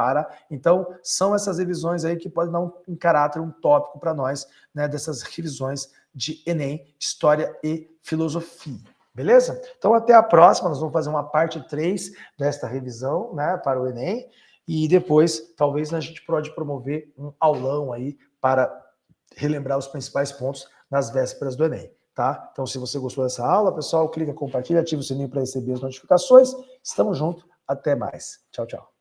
Então, são essas revisões aí que podem dar um caráter, um tópico para nós, né? Dessas revisões de Enem, História e Filosofia. Beleza? Então, até a próxima. Nós vamos fazer uma parte 3 desta revisão, né? Para o Enem. E depois, talvez, a gente pode promover um aulão aí para relembrar os principais pontos nas vésperas do Enem, tá? Então, se você gostou dessa aula, pessoal, clica, compartilha, ativa o sininho para receber as notificações. Estamos juntos, até mais. Tchau, tchau.